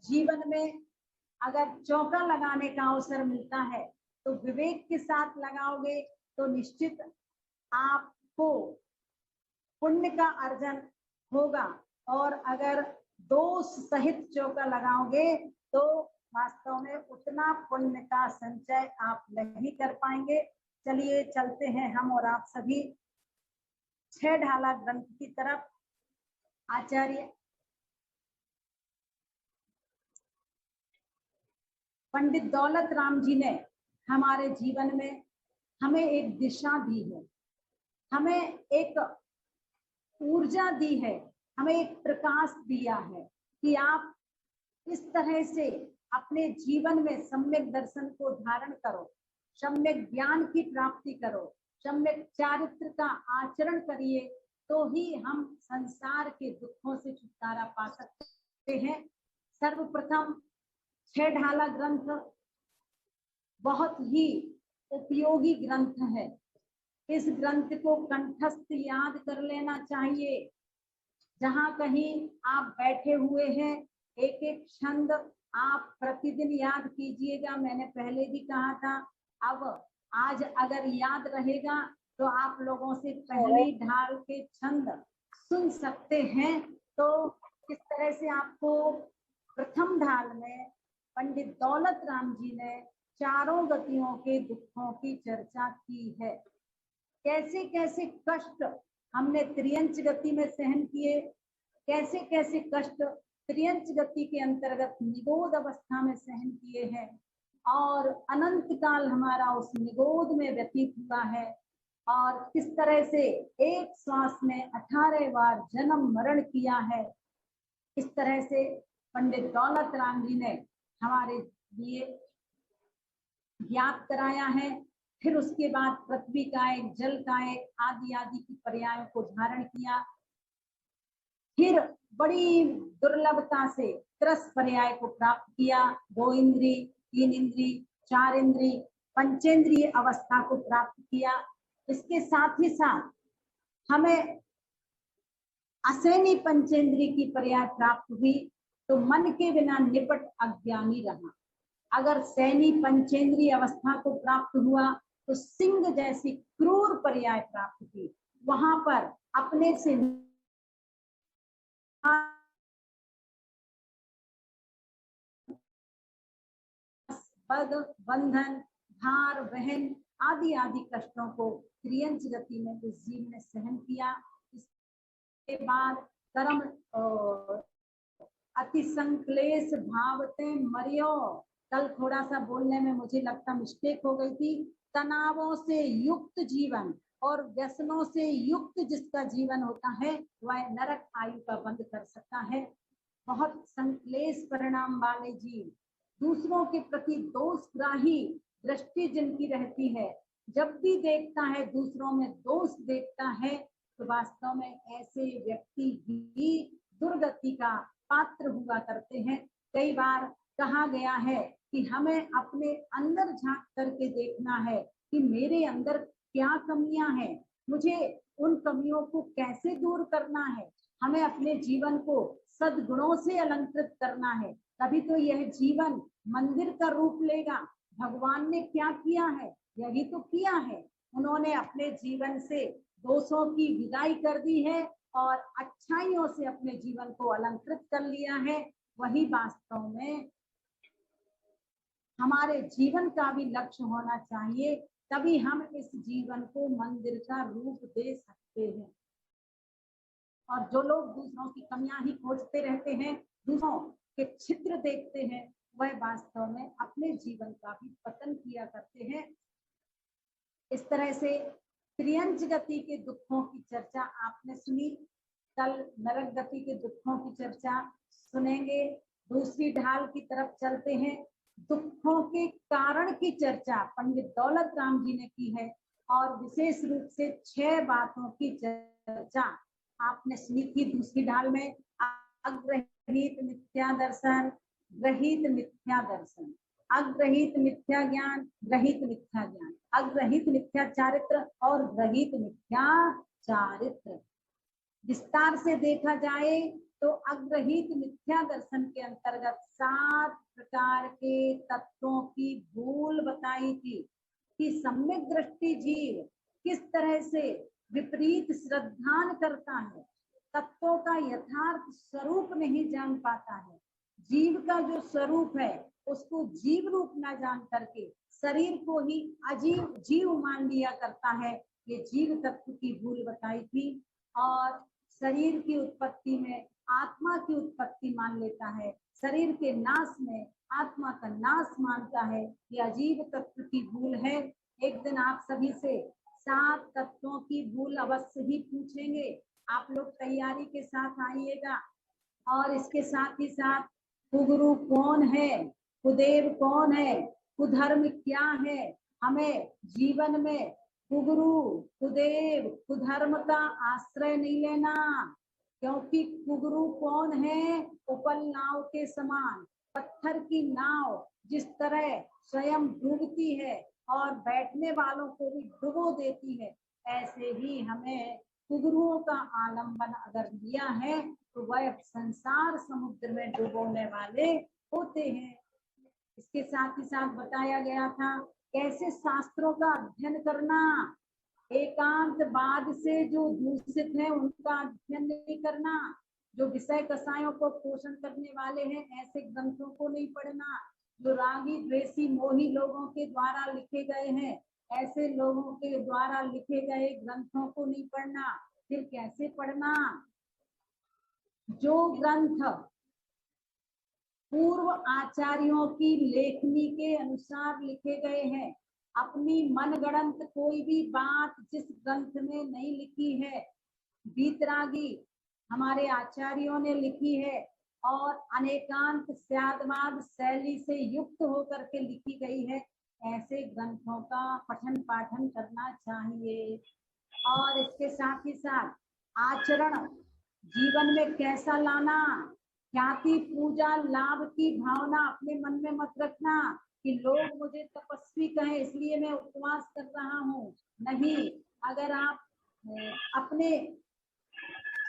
S1: जीवन में अगर चौका लगाने का अवसर मिलता है तो विवेक के साथ लगाओगे तो निश्चित आपको पुण्य का अर्जन होगा। और अगर दोष सहित चौका लगाओगे तो वास्तव में उतना पुण्य का संचय आप नहीं कर पाएंगे। चलिए चलते हैं हम और आप सभी 6 ढाला ग्रंथ की तरफ। आचार्य पंडित दौलत राम जी ने हमारे जीवन में हमें एक दिशा दी है, हमें एक ऊर्जा दी है, हमें एक प्रकाश दिया है कि आप इस तरह से अपने जीवन में सम्यक दर्शन को धारण करो, सम्यक ज्ञान की प्राप्ति करो, सम्यक चारित्र का आचरण करिए, तो ही हम संसार के दुखों से छुटकारा पा सकते हैं। सर्वप्रथम 6 ढाला ग्रंथ बहुत ही उपयोगी ग्रंथ है। इस ग्रंथ को कंठस्थ याद कर लेना चाहिए। जहां कहीं आप बैठे हुए हैं, एक एक छंद आप प्रतिदिन याद कीजिएगा। मैंने पहले भी कहा था, अब आज अगर याद रहेगा तो आप लोगों से पहली ढाल के छंद सुन सकते हैं। तो किस तरह से आपको प्रथम ढाल में पंडित दौलत राम जी ने चारों गतियों के दुखों की चर्चा की है। कैसे कैसे कष्ट हमने त्रियंच गति में सहन किए, कैसे कैसे कष्ट त्रियंच गति के अंतर्गत निगोद अवस्था में सहन किए हैं, और अनंत काल हमारा उस निगोद में व्यतीत हुआ है, और किस तरह से एक श्वास में 18 बार जन्म मरण किया है। इस तरह से पंडित दौलत राम जी ने हमारे लिए ज्ञात कराया है। फिर उसके बाद पृथ्वी कायक, जल कायक आदि आदि की पर्यायों को धारण किया। फिर बड़ी दुर्लभता से त्रस पर्याय को प्राप्त किया। 2 इंद्री, 3 इंद्री, 4 इंद्री, पंचेंद्रीय अवस्था को प्राप्त किया। इसके साथ ही साथ हमें असैनी पंचेंद्री की पर्याय प्राप्त हुई, तो मन के बिना निपट अज्ञानी रहा। अगर सैनी पंचेंद्रीय अवस्था को प्राप्त हुआ तो सिंह जैसी क्रूर पर्याय प्राप्त की। वहां पर अपने से पद, बंधन, भार, वहन आदि आदि कष्टों को त्रियंच गति में इस जीव ने सहन किया। इसके बाद कर्म अति संक्लेश भावते मरियो। कल थोड़ा सा बोलने में मुझे लगता मिस्टेक हो गई थी। तनावों से युक्त जीवन और व्यसनों से युक्त जिसका जीवन होता है वह नरक आयु का बंद कर सकता है। बहुत संक्लेश परिणाम वाले जीव, दूसरों के प्रति दोषग्राही दृष्टि जिनकी रहती है, जब भी देखता है दूसरों में दोष देखता है, तो वास्तव में ऐसे व्यक्ति भी दुर्गति का पात्र हुआ करते हैं। कई बार कहा गया है कि हमें अपने अंदर झांक करके देखना है कि मेरे अंदर क्या कमियां हैं, मुझे उन कमियों को कैसे दूर करना है। हमें अपने जीवन को सद्गुणों से अलंकृत करना है, तभी तो यह जीवन मंदिर का रूप लेगा। भगवान ने क्या किया है, यही तो किया है। उन्होंने अपने जीवन से दोषों की विदाई कर दी है और अच्छाइयों से अपने जीवन को अलंकृत कर लिया है। वही वास्तव में हमारे जीवन का भी लक्ष्य होना चाहिए, तभी हम इस जीवन को मंदिर का रूप दे सकते हैं। और जो लोग दूसरों की कमियां ही खोजते रहते हैं, दूसरों के छिद्र देखते हैं, वह वास्तव में अपने जीवन का भी पतन किया करते हैं। इस तरह से त्रियंच गति के दुखों की चर्चा आपने सुनी। कल नरक गति के दुखों की चर्चा सुनेंगे। दूसरी ढाल की तरफ चलते हैं। दुखों के कारण की चर्चा पंडित दौलत राम जी ने की है, और विशेष रूप से 6 बातों की चर्चा आपने सुनी थी दूसरी ढाल में। अग्रहित मिथ्या दर्शन, ग्रहित मिथ्या दर्शन, अग्रहित मिथ्या ज्ञान, ग्रहित मिथ्या ज्ञान, अग्रहित मिथ्या चारित्र और ग्रहित मिथ्या चारित्र। विस्तार से देखा जाए तो अग्रहित मिथ्या दर्शन के अंतर्गत 7 प्रकार के तत्वों की भूल बताई थी कि सम्यक दृष्टि जीव किस तरह से विपरीत श्रद्धान करता है, तत्वों का यथार्थ स्वरूप नहीं जान पाता है, जीव का जो स्वरूप है उसको जीव रूप न जान करके शरीर को ही अजीव जीव मान लिया करता है। ये जीव तत्व की भूल बताई थी। और शरीर की उत्पत्ति में आत्मा की उत्पत्ति मान लेता है, शरीर के नाश में आत्मा का नाश मानता है। ये अजीव तत्व की भूल है। एक दिन आप सभी से 7 तत्वों की भूल अवश्य ही पूछेंगे। आप लोग तैयारी के साथ आइएगा। और इसके साथ ही साथ कुगुरु कौन है, कुदेव कौन है, कुधर्म क्या है, हमें जीवन में कुगुरु कुदेव कुधर्म का आश्रय नहीं लेना। क्योंकि कुगुरु कौन है, उपल नाव के समान, पत्थर की नाव जिस तरह स्वयं डूबती है और बैठने वालों को भी डुबो देती है, ऐसे ही हमें कुगुरुओं का आलंबन अगर लिया है तो वह संसार समुद्र में डुबोने वाले होते हैं। इसके साथ ही साथ बताया गया था कैसे शास्त्रों का अध्ययन करना, एकांतवाद से जो दूषित है उनका अध्ययन नहीं करना, जो विषय कसायों को पोषण करने वाले हैं ऐसे ग्रंथों को नहीं पढ़ना, जो रागी द्वेषी मोही लोगों के द्वारा लिखे गए हैं ऐसे लोगों के द्वारा लिखे गए ग्रंथों को नहीं पढ़ना। फिर कैसे पढ़ना, जो ग्रंथ पूर्व आचार्यों की लेखनी के अनुसार लिखे गए हैं, अपनी मनगढ़ंत कोई भी बात जिस ग्रंथ में नहीं लिखी है, बीतरागी हमारे आचार्यों ने लिखी है और अनेकांत स्यादवाद शैली से युक्त होकर के लिखी गई है, ऐसे ग्रंथों का पठन पाठन करना चाहिए। और इसके साथ ही साथ आचरण जीवन में कैसा लाना, ख्याति पूजा लाभ की भावना अपने मन में मत रखना कि लोग मुझे तपस्वी कहें इसलिए मैं उपवास कर रहा हूँ। नहीं, अगर आप अपने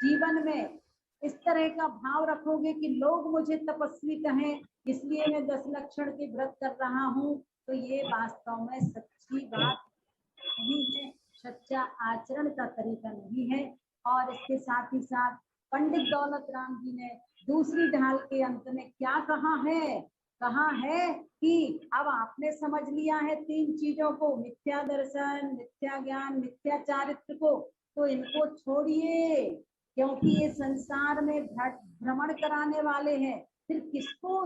S1: जीवन में इस तरह का भाव रखोगे कि लोग मुझे तपस्वी कहें इसलिए मैं 10 लक्षण के व्रत कर रहा हूँ, तो ये वास्तव में सच्ची बात नहीं है, सच्चा आचरण का तरीका नहीं है। और इसके साथ ही साथ पंडित दौलत राम जी ने दूसरी ढाल के अंत में क्या कहा है कि अब आपने समझ लिया है 3 चीजों को, मिथ्या दर्शन, मिथ्या ज्ञान, मिथ्या चारित्र को, तो इनको छोड़िए क्योंकि ये संसार में भ्रमण कराने वाले हैं। फिर किसको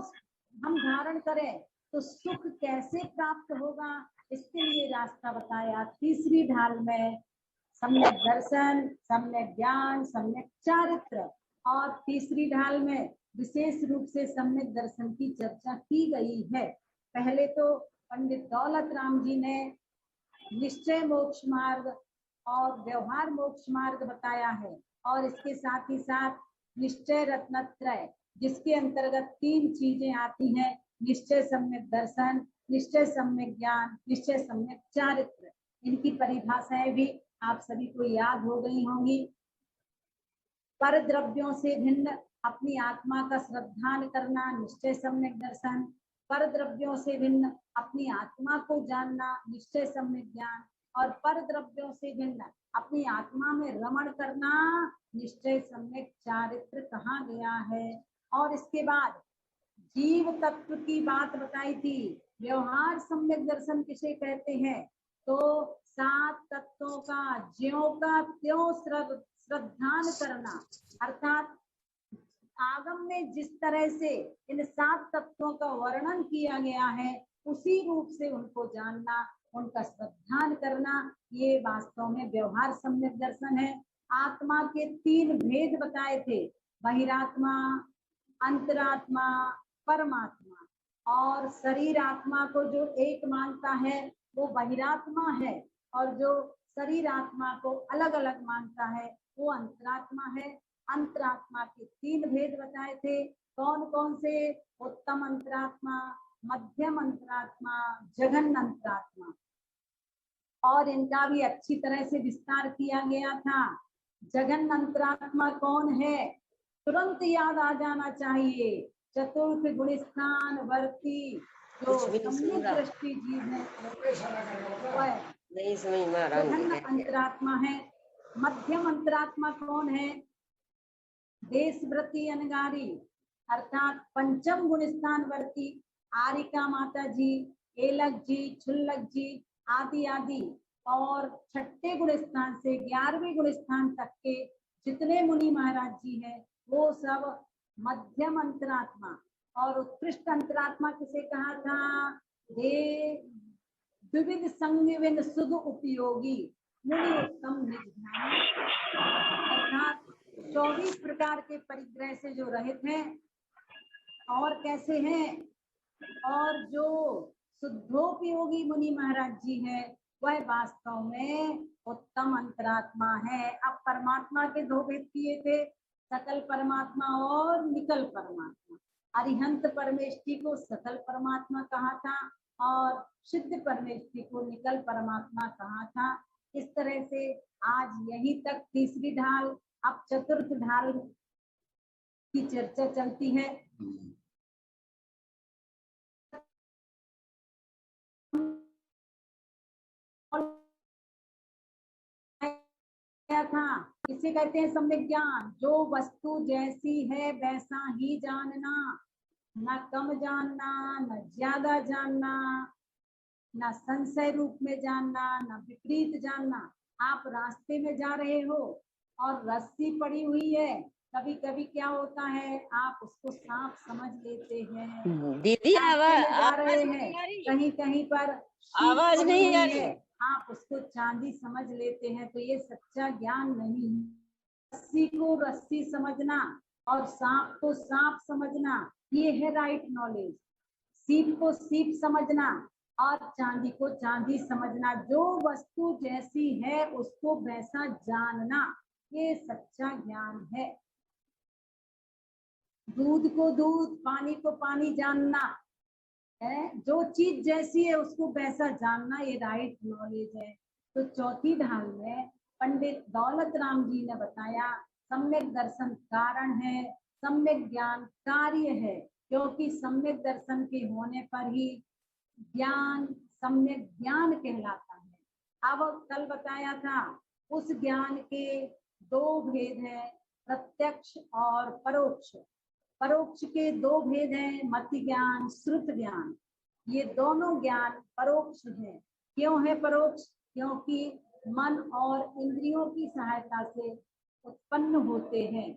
S1: हम धारण करें, तो सुख कैसे प्राप्त होगा, इसके लिए रास्ता बताया। तीसरी ढाल में सम्यक दर्शन, सम्यक ज्ञान, सम्यक चारित्र, और तीसरी ढाल में विशेष रूप से सम्यक दर्शन की चर्चा की गई है। पहले तो पंडित दौलत राम जी ने निश्चय मोक्ष मार्ग और व्यवहार मोक्ष मार्ग बताया है, और इसके साथ ही साथ निश्चय रत्नत्रय जिसके अंतर्गत 3 चीजें आती हैं, निश्चय सम्यक दर्शन, निश्चय सम्यक ज्ञान, निश्चय सम्यक चारित्र। इनकी परिभाषाएं भी आप सभी को याद हो गई होंगी। पर द्रव्यों से भिन्न अपनी आत्मा का श्रद्धान करना, निश्चय सम्यक दर्शन। पर द्रव्यों से भिन्न अपनी आत्मा को जानना, निश्चय सम्यक ज्ञान। और पर द्रव्यों से भिन्न अपनी आत्मा में रमण करना, निश्चय सम्यक चारित्र कहा गया है। और इसके बाद जीव तत्व की बात बताई थी। व्यवहार सम्यक दर्शन किसे कहते हैं, तो 7 तत्वों का ज्यों का त्यों श्रद्धान करना, अर्थात आगम में जिस तरह से इन 7 तत्वों का वर्णन किया गया है उसी रूप से उनको जानना, उनका श्रद्धान करना, ये वास्तव में व्यवहार सम्यक दर्शन है। आत्मा के 3 भेद बताए थे, बहिरात्मा, अंतरात्मा, परमात्मा। और शरीर आत्मा को जो एक मानता है वो बहिरात्मा है, और जो शरीर आत्मा को अलग अलग मानता है वो अंतरात्मा है। अंतरात्मा के 3 भेद बताए थे, कौन कौन से, उत्तम अंतरात्मा, मध्यम अंतरात्मा, जघन अंतरात्मा। और इनका भी अच्छी तरह से विस्तार किया गया था। जघन अंतरात्मा कौन है, तुरंत याद आ जाना चाहिए, चतुर्थ गुणस्थान वर्ती जो सम्यक दृष्टि जीव है जघन अंतरात्मा है। मध्यम अंतरात्मा कौन है, देशव्रती अनगारी अर्थात पंचम गुण स्थान वर्ती आरिका माता जी, एलक जी, छुल्लक जी आदि आदि, और छठे गुण स्थान से 11वें गुण स्थान तक के जितने मुनि महाराज जी हैं वो सब मध्यम अंतरात्मा। और उत्कृष्ट अंतरात्मा किसे कहा था? द्विविध संगिविन सुध उपयोगी मुनि उत्तम निज ध्यान, अर्थात 24 प्रकार के परिग्रह से जो रहित हैं और कैसे हैं, और जो शुद्धोपयोगी मुनि महाराज जी हैं वह वास्तव में उत्तम अंतरात्मा है। अब परमात्मा के दो भेद किए थे, सकल परमात्मा और निकल परमात्मा। अरिहंत परमेष्ठी को सकल परमात्मा कहा था और सिद्ध परमेष्ठी को निकल परमात्मा कहा था। इस तरह से आज यहीं तक तीसरी ढाल, अब चतुर्थ ढाल की चर्चा चलती है। था इसे कहते हैं सम्यक ज्ञान, जो वस्तु जैसी है वैसा ही जानना, न कम जानना न ज्यादा जानना, न संशय रूप में जानना न विपरीत जानना। आप रास्ते में जा रहे हो और रस्सी पड़ी हुई है, कभी कभी क्या होता है आप उसको सांप समझ लेते हैं।
S3: दीदी आवाज
S1: जा रहे हैं, कहीं कहीं पर
S3: आवाज नहीं आ रही
S1: है, आप उसको चांदी समझ लेते हैं, तो ये सच्चा ज्ञान नहीं है। रस्सी को रस्सी समझना और सांप को सांप समझना, ये है राइट नॉलेज। सीप को सीप समझना और चांदी को चांदी समझना, जो वस्तु जैसी है उसको वैसा जानना, ये सच्चा ज्ञान है। दूध को दूध, पानी को पानी जानना है, जो चीज जैसी है उसको वैसा जानना, ये राइट नॉलेज है। तो चौथी ढाल में पंडित दौलत राम जी ने बताया सम्यक दर्शन कारण है, सम्यक ज्ञान कार्य है, क्योंकि सम्यक दर्शन के होने पर ही ज्ञान सम्यक ज्ञान कहलाता है। अब कल बताया था उस ज्ञान के दो भेद हैं, प्रत्यक्ष और परोक्ष। परोक्ष के दो भेद हैं, मति ज्ञान, श्रुत ज्ञान। ये दोनों ज्ञान परोक्ष हैं। क्यों है परोक्ष? क्योंकि मन और इंद्रियों की सहायता से उत्पन्न होते हैं।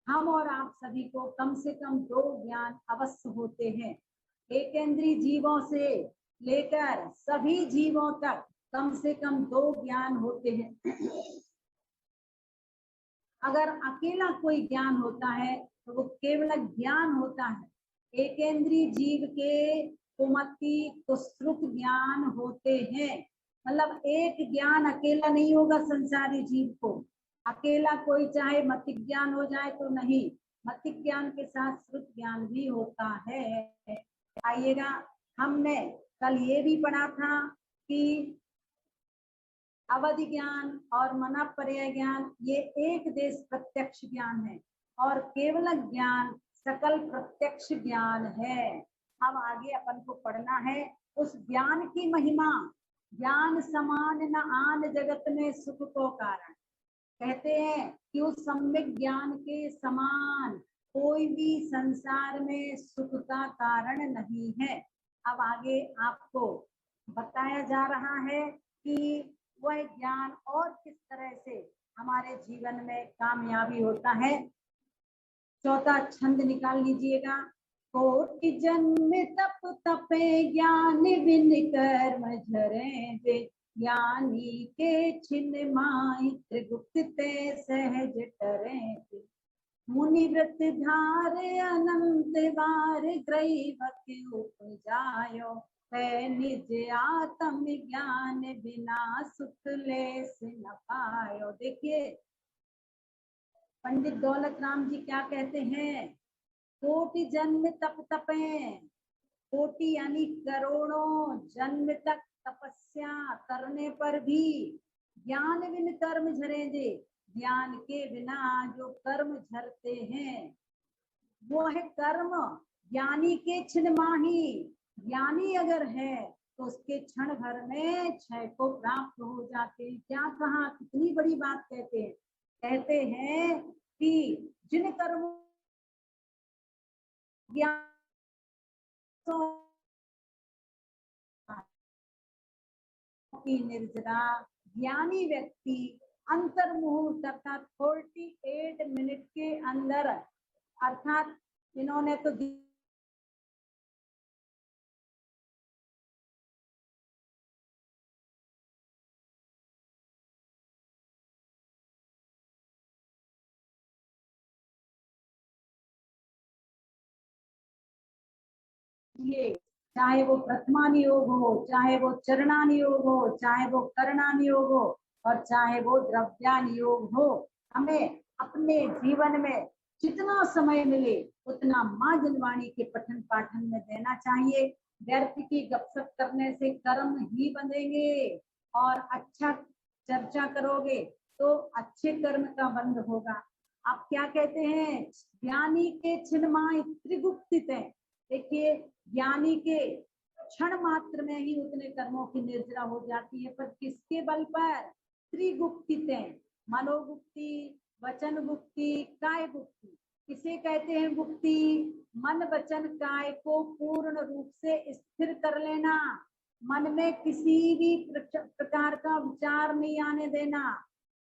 S1: हम और आप सभी को कम से कम दो ज्ञान अवश्य होते हैं। एकेंद्रीय जीवों से लेकर सभी जीवों तक कम से कम दो ज्ञान होते हैं। अगर अकेला कोई ज्ञान होता है तो वो केवल ज्ञान होता है। एकेंद्रीय जीव के कुमति कुश्रुत ज्ञान होते हैं, मतलब एक ज्ञान अकेला नहीं होगा संसारी जीव को। अकेला कोई चाहे मति ज्ञान हो जाए तो नहीं, मति ज्ञान के साथ श्रुत ज्ञान भी होता है। आइएगा, हमने कल ये भी पढ़ा था कि अवधि ज्ञान और मनपर्य ज्ञान ये एक देश प्रत्यक्ष ज्ञान है और केवल ज्ञान सकल प्रत्यक्ष ज्ञान है। अब आगे अपन को पढ़ना है उस ज्ञान की महिमा। ज्ञान समान न आन जगत में सुख को कारण। कहते हैं कि उस सम्यक ज्ञान के समान कोई भी संसार में सुख का कारण नहीं है। अब आगे आपको बताया जा रहा है कि वह ज्ञान और किस तरह से हमारे जीवन में कामयाबी होता है। चौथा छंद निकाल लीजिएगा। कोटि जन्म तप तपे ज्ञान बिन कर्म झरे दे, ज्ञानी के छिन्न माहि त्रिगुप्त ते सहज टरे दे। मुनि व्रत धार अनंत बार ग्रैवक उपजायो, है निज आत्म ज्ञान बिना सुख लेस न पायो। देखिए पंडित दौलत राम जी क्या कहते हैं, कोटि जन्म तप तपे। कोटि यानी करोड़ों जन्म तक तपस्या करने पर भी ज्ञान बिन कर्म झरे दे, ज्ञान के बिना जो कर्म झरते हैं वो है कर्म। ज्ञानी के छिन्न माहि, ज्ञानी अगर है तो उसके क्षण भर में क्षय को प्राप्त हो जाते हैं। क्या कहा, कितनी बड़ी बात कहते हैं। कहते हैं कि जिन कर्मों ज्ञान की निर्जरा ज्ञानी व्यक्ति अंतर्मुहूर्त अर्थात 48 मिनट के अंदर, अर्थात इन्होंने तो ये चाहे वो प्रथमानुयोग हो, चाहे वो चरणानुयोग हो, चाहे वो करणानुयोग हो और चाहे वो द्रव्यानुयोग हो, हमें अपने जीवन में जितना समय मिले उतना माँ जनवाणी के पठन पाठन में देना चाहिए। व्यर्थ की गपशप करने से कर्म ही बंधेंगे और अच्छा चर्चा करोगे तो अच्छे कर्म का बंध होगा। आप क्या कहते हैं, ज्ञानी के छिन्नमाय त्रिगुप्तित है। देखिए, ज्ञानी के क्षण मात्र में ही उतने कर्मों की निर्जरा हो जाती है, पर किसके बल पर? त्रिगुप्तित है, मनोगुप्ति, वचन गुप्ति, काय गुप्ति। किसे कहते हैं गुप्ति? मन वचन काय को पूर्ण रूप से स्थिर कर लेना, मन में किसी भी प्रकार का विचार नहीं आने देना।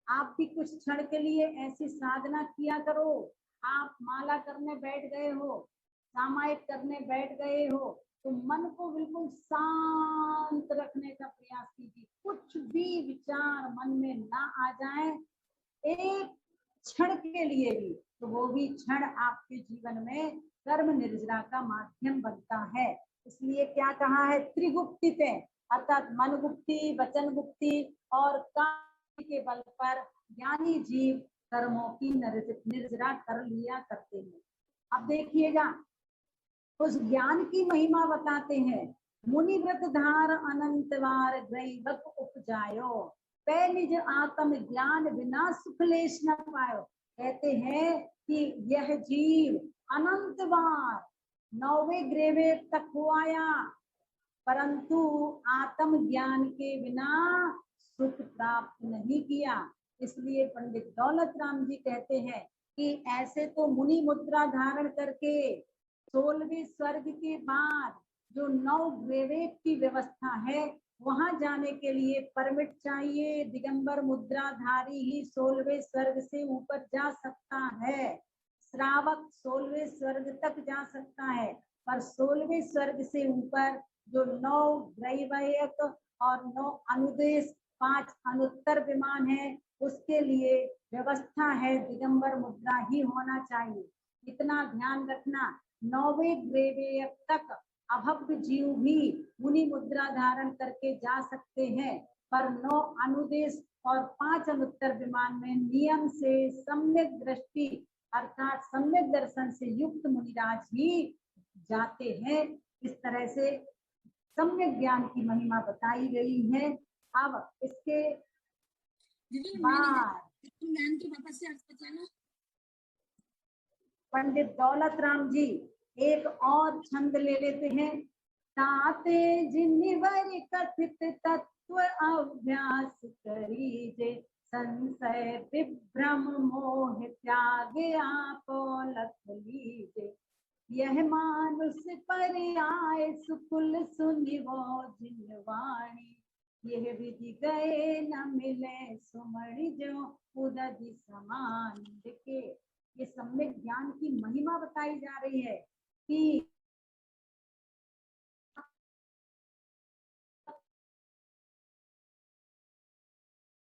S1: आप भी कुछ क्षण के लिए ऐसी साधना किया करो। आप माला करने बैठ गए हो, सामायिक करने बैठ गए हो, तो मन को बिल्कुल शांत रखने का प्रयास कीजिए। कुछ भी विचार मन में ना आ जाए एक क्षण के लिए भी, तो वो भी क्षण आपके जीवन में कर्म निर्जरा का माध्यम बनता है। इसलिए क्या कहा है? त्रिगुप्तित है, अर्थात मन गुप्ति, वचन गुप्ति और काम के बल पर ज्ञानी जीव कर्मों की निर्जरा कर लिया करते हैं। अब देखिएगा, उस ज्ञान की महिमा बताते हैं। मुनि व्रत धार अनंतवार ग्रैवक उपजायो, पै निज आत्म ज्ञान बिना सुख लेश न पायो। कहते हैं कि यह जीव अनंत बार 9वें ग्रेवे तक हो आया, परंतु आत्म ज्ञान के बिना सुख प्राप्त नहीं किया। इसलिए पंडित दौलत राम जी कहते हैं कि ऐसे तो मुनि मुद्रा धारण करके 16वें स्वर्ग के बाद जो 9 ग्रेवेट की व्यवस्था है वहां जाने के लिए परमिट चाहिए। दिगंबर मुद्राधारी ही 16वें स्वर्ग से ऊपर जा सकता है। श्रावक 16वें स्वर्ग तक जा सकता है, पर 16वें स्वर्ग से ऊपर जो 9 ग्रैवयक और 9 अनुदेश 5 अनुत्तर विमान है, उसके लिए व्यवस्था है दिगंबर मुद्रा ही होना चाहिए। इतना ध्यान रखना। 9वें ग्रेवेय तक अभव्य जीव भी मुनि मुद्रा धारण करके जा सकते हैं, पर 9 अनुदेश और 5 अनुत्तर विमान में नियम से सम्यक दृष्टि अर्थात सम्यक दर्शन से युक्त मुनिराज ही जाते हैं। इस तरह से सम्यक ज्ञान की महिमा बताई गई है। अब इसके बाद पंडित दौलत राम जी एक और छंद ले लेते हैं। ताते जिन्वर कथित तत्व अभ्यास करीजे, संशय विभ्रम मोह त्याग आपो लख लीजे। यह मानुष पर आए सुकुल सुनिवो जिनवाणी, यह विधि गए न मिले सुमणि जो उदधि समान। देखिए, ये सम्यक ज्ञान की महिमा बताई जा रही है कि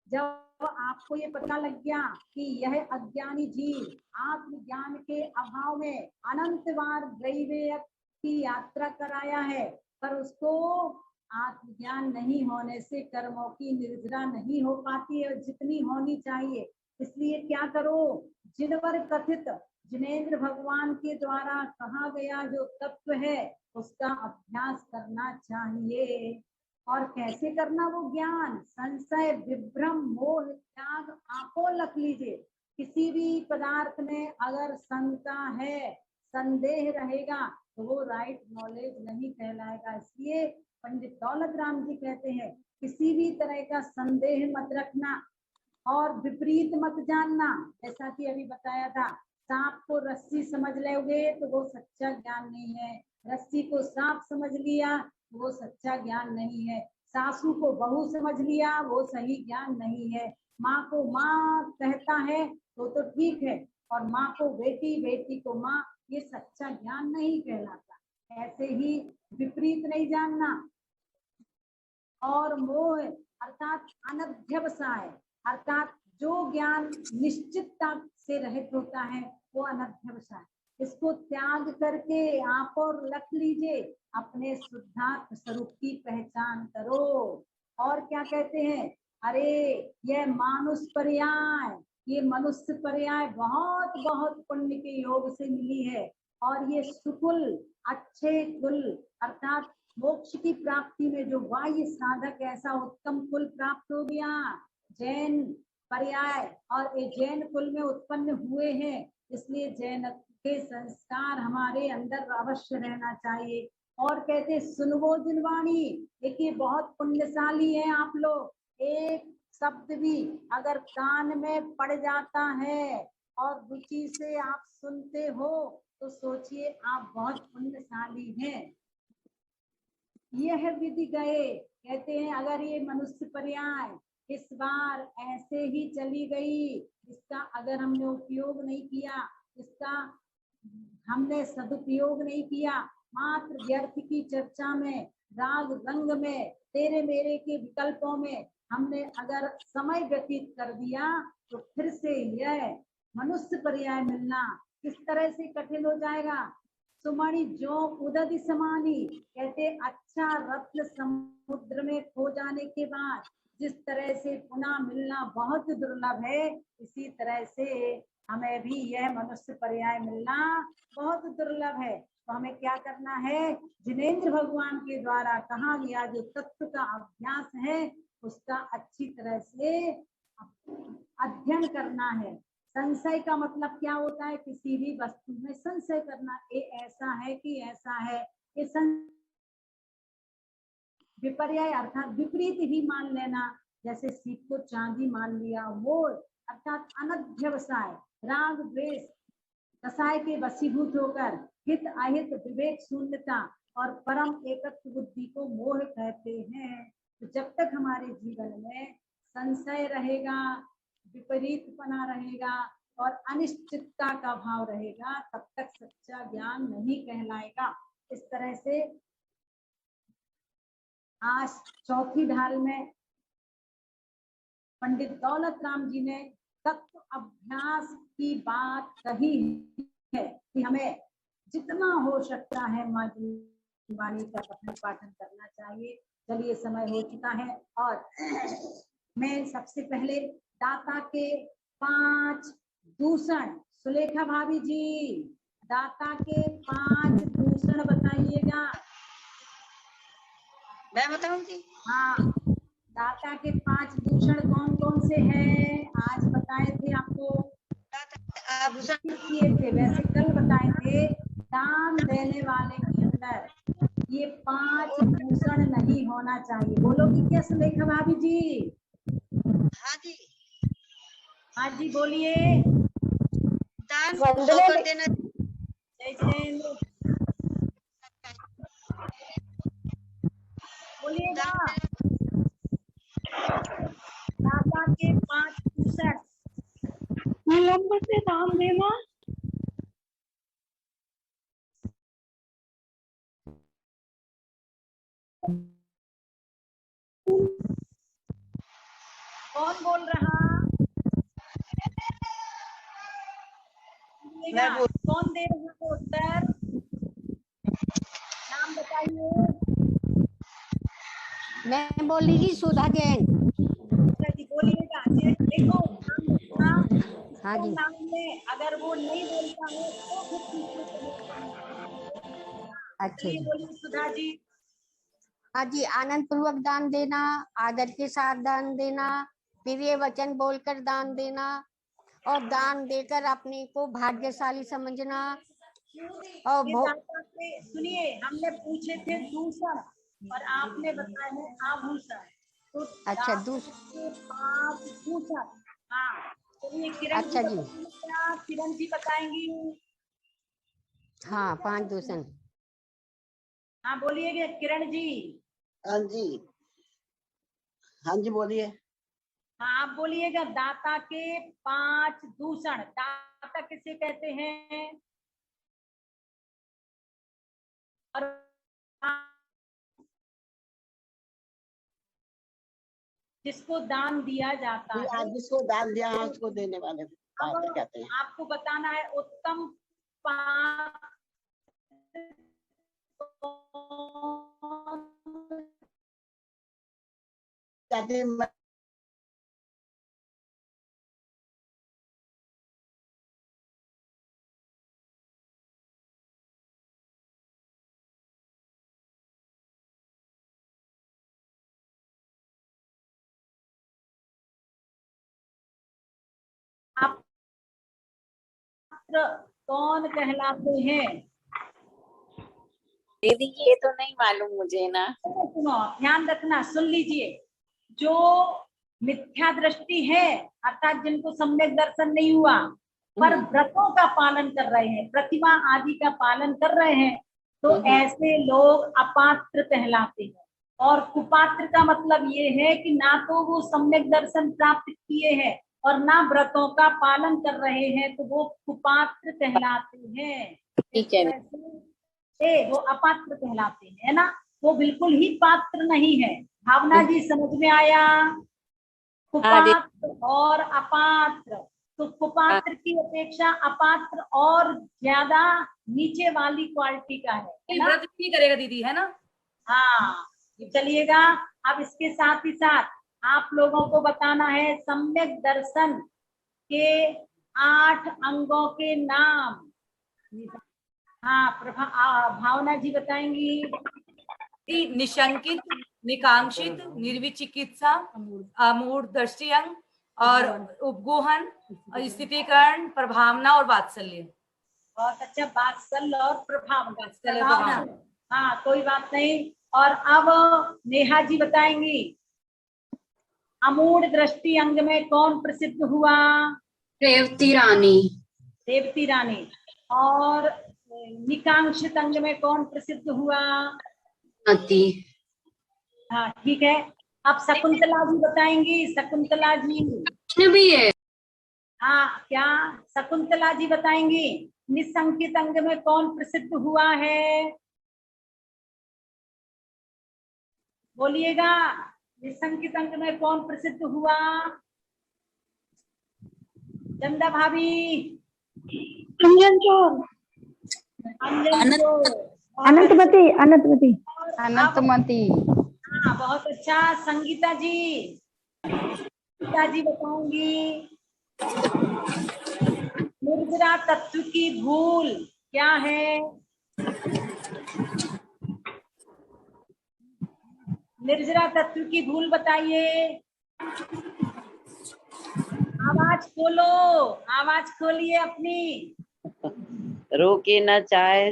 S1: जब आपको ये पता लग गया कि यह अज्ञानी जीव आत्मज्ञान के अभाव में अनंत बार ग्रैवेय की यात्रा कराया है, पर उसको आत्मज्ञान नहीं होने से कर्मों की निर्जरा नहीं हो पाती है जितनी होनी चाहिए। इसलिए क्या करो, जिनवर कथित जिनेन्द्र भगवान के द्वारा कहा गया जो तत्व है उसका अभ्यास करना चाहिए। और कैसे करना वो ज्ञान? संशय विभ्रम मोह त्याग आपो लख लीजिए। किसी भी पदार्थ में अगर शंका है, संदेह रहेगा, तो वो राइट नॉलेज नहीं कहलाएगा। इसलिए पंडित दौलत राम जी कहते हैं किसी भी तरह का संदेह मत रखना। और विपरीत मत जानना, जैसा कि अभी बताया था। सांप को रस्सी समझ लोगे तो वो सच्चा ज्ञान नहीं है, रस्सी को सांप समझ लिया तो वो सच्चा ज्ञान नहीं है, सासू को बहू समझ लिया वो सही ज्ञान नहीं है, माँ को माँ कहता है तो ठीक है, और माँ को बेटी, बेटी को माँ, ये सच्चा ज्ञान नहीं कहलाता। ऐसे ही विपरीत नहीं जानना। और मोह अर्थात अनध्यवसाय, अर्थात जो ज्ञान निश्चितता से रहित होता है वो अनध्यवसाय। इसको त्याग करके आप और रख लीजिए, अपने शुद्धात्म स्वरूप की पहचान करो। और क्या कहते हैं, अरे यह मानुष पर्याय, ये मनुष्य पर्याय बहुत बहुत पुण्य के योग से मिली है, और ये सुकुल अच्छे कुल अर्थात मोक्ष की प्राप्ति में जो बाह्य साधक ऐसा उत्तम कुल प्राप्त हो गया, जैन पर्याय, और ये जैन कुल में उत्पन्न हुए हैं, इसलिए जैन के संस्कार हमारे अंदर अवश्य रहना चाहिए। और कहते सुनवो जिनवाणी, देखिए बहुत पुण्यशाली है आप लोग, एक शब्द भी अगर कान में पड़ जाता है और रुचि से आप सुनते हो तो सोचिए आप बहुत पुण्यशाली हैं। यह विधि गए, कहते हैं अगर ये मनुष्य पर्याय इस बार ऐसे ही चली गई, इसका अगर हमने उपयोग नहीं किया, इसका हमने सदुपयोग नहीं किया, मात्र व्यर्थ की चर्चा में, राग रंग में, तेरे मेरे के विकल्पों में हमने अगर समय व्यतीत कर दिया तो फिर से यह मनुष्य पर्याय मिलना किस तरह से कठिन हो जाएगा। सुमणि जो उदधि समानी, कहते अच्छा रत्न समुद्र में खो जाने के बाद जिस तरह से पुनः मिलना बहुत दुर्लभ है, इसी तरह से हमें भी यह मनुष्य पर्याय मिलना बहुत दुर्लभ है। तो हमें क्या करना है, जिनेंद्र भगवान के द्वारा कहा गया जो तत्व का अभ्यास है उसका अच्छी तरह से अध्ययन करना है। संशय का मतलब क्या होता है, किसी भी वस्तु में संशय करना, ये ऐसा है कि ऐसा है, ये विपर्याय अर्थात विपरीत ही मान लेना, जैसे सीप को चांदी मान लिया, वो अर्थात अनध्यवसाय, राग द्वेष कसाय के वशीभूत होकर हित अहित विवेक शून्यता और परम एकत्व बुद्धि को मोह कहते हैं। तो जब तक हमारे जीवन में संशय रहेगा, विपरीतपना रहेगा और अनिश्चितता का भाव रहेगा, तब तक सच्चा ज्ञान नहीं कहलाएगा। इस तरह से आज चौथी ढाल में पंडित दौलत राम जी ने तत्व अभ्यास की बात कही है कि हमें जितना हो सकता है माँ वाणी का पठन पाठन करना चाहिए। चलिए समय हो चुका है, और मैं सबसे पहले दाता के 5 दूषण, सुलेखा भाभी जी दाता के 5 दूषण बताइएगा।
S3: मैं बताऊंगी।
S1: हाँ, दाता के 5 दूषण कौन कौन से हैं, आज बताए थे आपको,
S3: आभूषण
S1: किए थे वैसे कल बताए थे। दान देने वाले के अंदर ये 5 दूषण नहीं होना चाहिए। बोलोगी क्या सुलेखा भाभी जी?
S3: हाँ जी,
S1: हाँ जी बोलिए।
S3: दान कर देना।
S1: जय जय बोलिएगा। दाता के 5 दूषण,
S2: विलंब से दान देना,
S1: कौन बोल रहा? कौन दे रहा है उत्तर? नाम बताइए।
S4: मैं बोल रही थी सुधा जैन।
S1: जी बोलिएगा। देखो नाम देखना,
S4: हाँ जी।
S1: नाम में अगर वो नहीं बोलता है तो फिर पीछे से
S4: अच्छा जी।
S1: बोलिए सुधा जी।
S4: हाँ जी, आनंद पूर्वक दान देना, आदर के साथ दान देना, प्रिय वचन बोलकर दान देना और दान देकर अपने को भाग्यशाली समझना। और
S1: सुनिए, हमने पूछे थे दूषण और आपने बताया है आभूषण। तो
S4: अच्छा,
S1: दूषण हाँ चलिए किरण
S4: अच्छा जी।
S1: बताएंगी क्या? किरण जी बताएंगी।
S4: हाँ 5 दूषण।
S1: हाँ बोलिएगा किरण जी।
S5: हाँ जी, हाँ जी बोलिए।
S1: हाँ आप बोलिएगा दाता के 5 दूषण। दाता किसे कहते हैं? और जिसको दान दिया जाता
S5: जी,
S1: है।
S5: आज जिसको दान दिया है उसको देने वाले
S1: अब
S5: पात्र कहते हैं।
S1: आपको बताना है उत्तम पात्र
S5: कहते हैं
S1: पात्र कौन कहलाते हैं?
S2: दीदी ये तो नहीं मालूम मुझे ना।
S1: सुनो ध्यान रखना, सुन लीजिए। जो मिथ्या दृष्टि है अर्थात जिनको सम्यक दर्शन नहीं हुआ पर व्रतों का पालन कर रहे हैं, प्रतिमा आदि का पालन कर रहे हैं, तो ऐसे लोग अपात्र कहलाते हैं। और कुपात्र का मतलब ये है कि ना तो वो सम्यक दर्शन प्राप्त किए हैं और ना व्रतों का पालन कर रहे हैं, तो वो कुपात्र कहलाते हैं।
S2: ठीक है।
S1: वो अपात्र कहलाते हैं, है ना? वो बिल्कुल ही पात्र नहीं है। भावना जी समझ में आया? कुपात्र और अपात्र। तो कुपात्र की अपेक्षा अपात्र और ज्यादा नीचे वाली क्वालिटी का है ना?
S6: व्रत नहीं करेगा दीदी, है ना?
S1: हाँ चलिएगा। अब इसके साथ ही साथ आप लोगों को बताना है सम्यक दर्शन के 8 अंगों के नाम। हाँ भावना जी बताएंगी।
S6: निशंकित, निकांक्षित, निर्विचिकित्सा, अमूढ़ दृष्टि अंग और उपगोहन, स्थितिकरण, प्रभावना और वात्सल्य।
S1: बहुत अच्छा, वात्सल्य और प्रभावना।
S6: प्रभावना।
S1: हाँ कोई बात नहीं। और अब नेहा जी बताएंगी अमूढ़ दृष्टि अंग में कौन प्रसिद्ध हुआ?
S7: रेवती रानी।
S1: रेवती रानी। और निकांक्षित अंग में कौन प्रसिद्ध हुआ?
S7: मती।
S1: हाँ ठीक है। अब शकुंतला जी बताएंगी। शकुंतला जी
S7: भी है।
S1: हाँ क्या शकुंतला जी बताएंगी निसंकित अंग में कौन प्रसिद्ध हुआ है? बोलिएगा निसंकित अंग में कौन प्रसिद्ध हुआ? चंदा भाभी।
S2: अंजन चोर।
S1: अनंतमती।
S2: अनंतमती।
S4: अनंतमती।
S1: हाँ बहुत अच्छा। संगीता जी। संगीता जी बताऊंगी निर्जरा तत्व की भूल क्या है? निर्जरा तत्व की भूल बताइए। आवाज खोलो, आवाज खोलिए अपनी।
S8: रोके न चाहे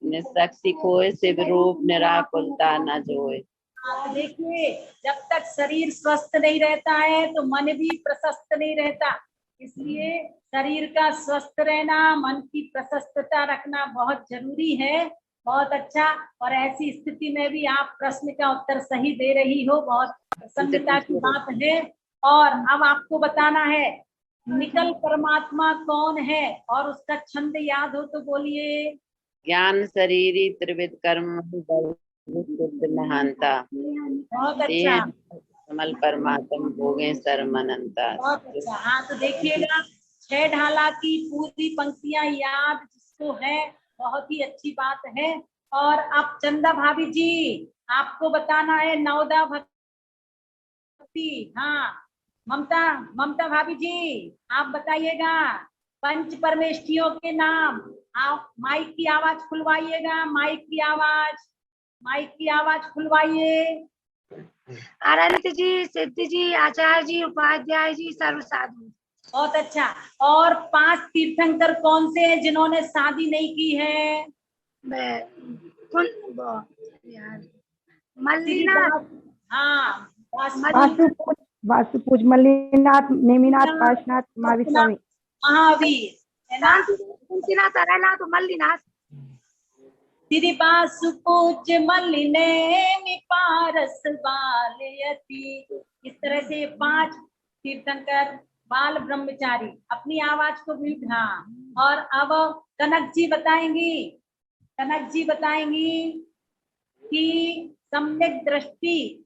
S8: निशक्ति खोए, शिव रूप निराकुलता न जोए।
S1: तो देखिए जब तक शरीर स्वस्थ नहीं रहता है तो मन भी प्रशस्त नहीं रहता, इसलिए शरीर का स्वस्थ रहना, मन की प्रशस्तता रखना बहुत जरूरी है। बहुत अच्छा। और ऐसी स्थिति में भी आप प्रश्न का उत्तर सही दे रही हो, बहुत प्रसन्नता की बात है। और अब आपको बताना है निकल परमात्मा कौन है और उसका छंद याद हो तो बोलिए।
S8: ज्ञान शरीरी त्रिविध कर्म महानता,
S1: बहुत अच्छा।
S8: कमल परमात्म भोगे सर्व अनंता।
S1: बहुत अच्छा। हाँ तो देखिएगा 6 ढाला की पूरी पंक्तियां याद जिसको है बहुत ही अच्छी बात है। और अब चंदा भाभी जी आपको बताना है नवदा भक्ति। हाँ ममता भाभी जी आप बताइएगा पंच परमेष्ठियों के नाम। आप माइक की आवाज खुलवाइएगा। माइक की आवाज खुलवाइए।
S2: अनंत जी, सिद्धि जी, आचार्य जी, उपाध्याय जी, सर्व साधु।
S1: बहुत अच्छा। और 5 तीर्थंकर कौन से हैं जिन्होंने शादी नहीं की है?
S2: मल्लिनाथ।
S1: हाँ
S9: वासुपूज मल्लीनाथ नेमिनाथ काशनाथ महावीर स्वामी
S1: महावीर है ना।
S2: कुंतीनाथ अरयनाथ मल्लीनाथ
S1: श्री वासुपूज मल्लिने पारस बालयति। इस तरह से 5 तीर्थंकर बाल ब्रह्मचारी अपनी आवाज को भी और अब कनक जी बताएंगी कि सम्यक दृष्टि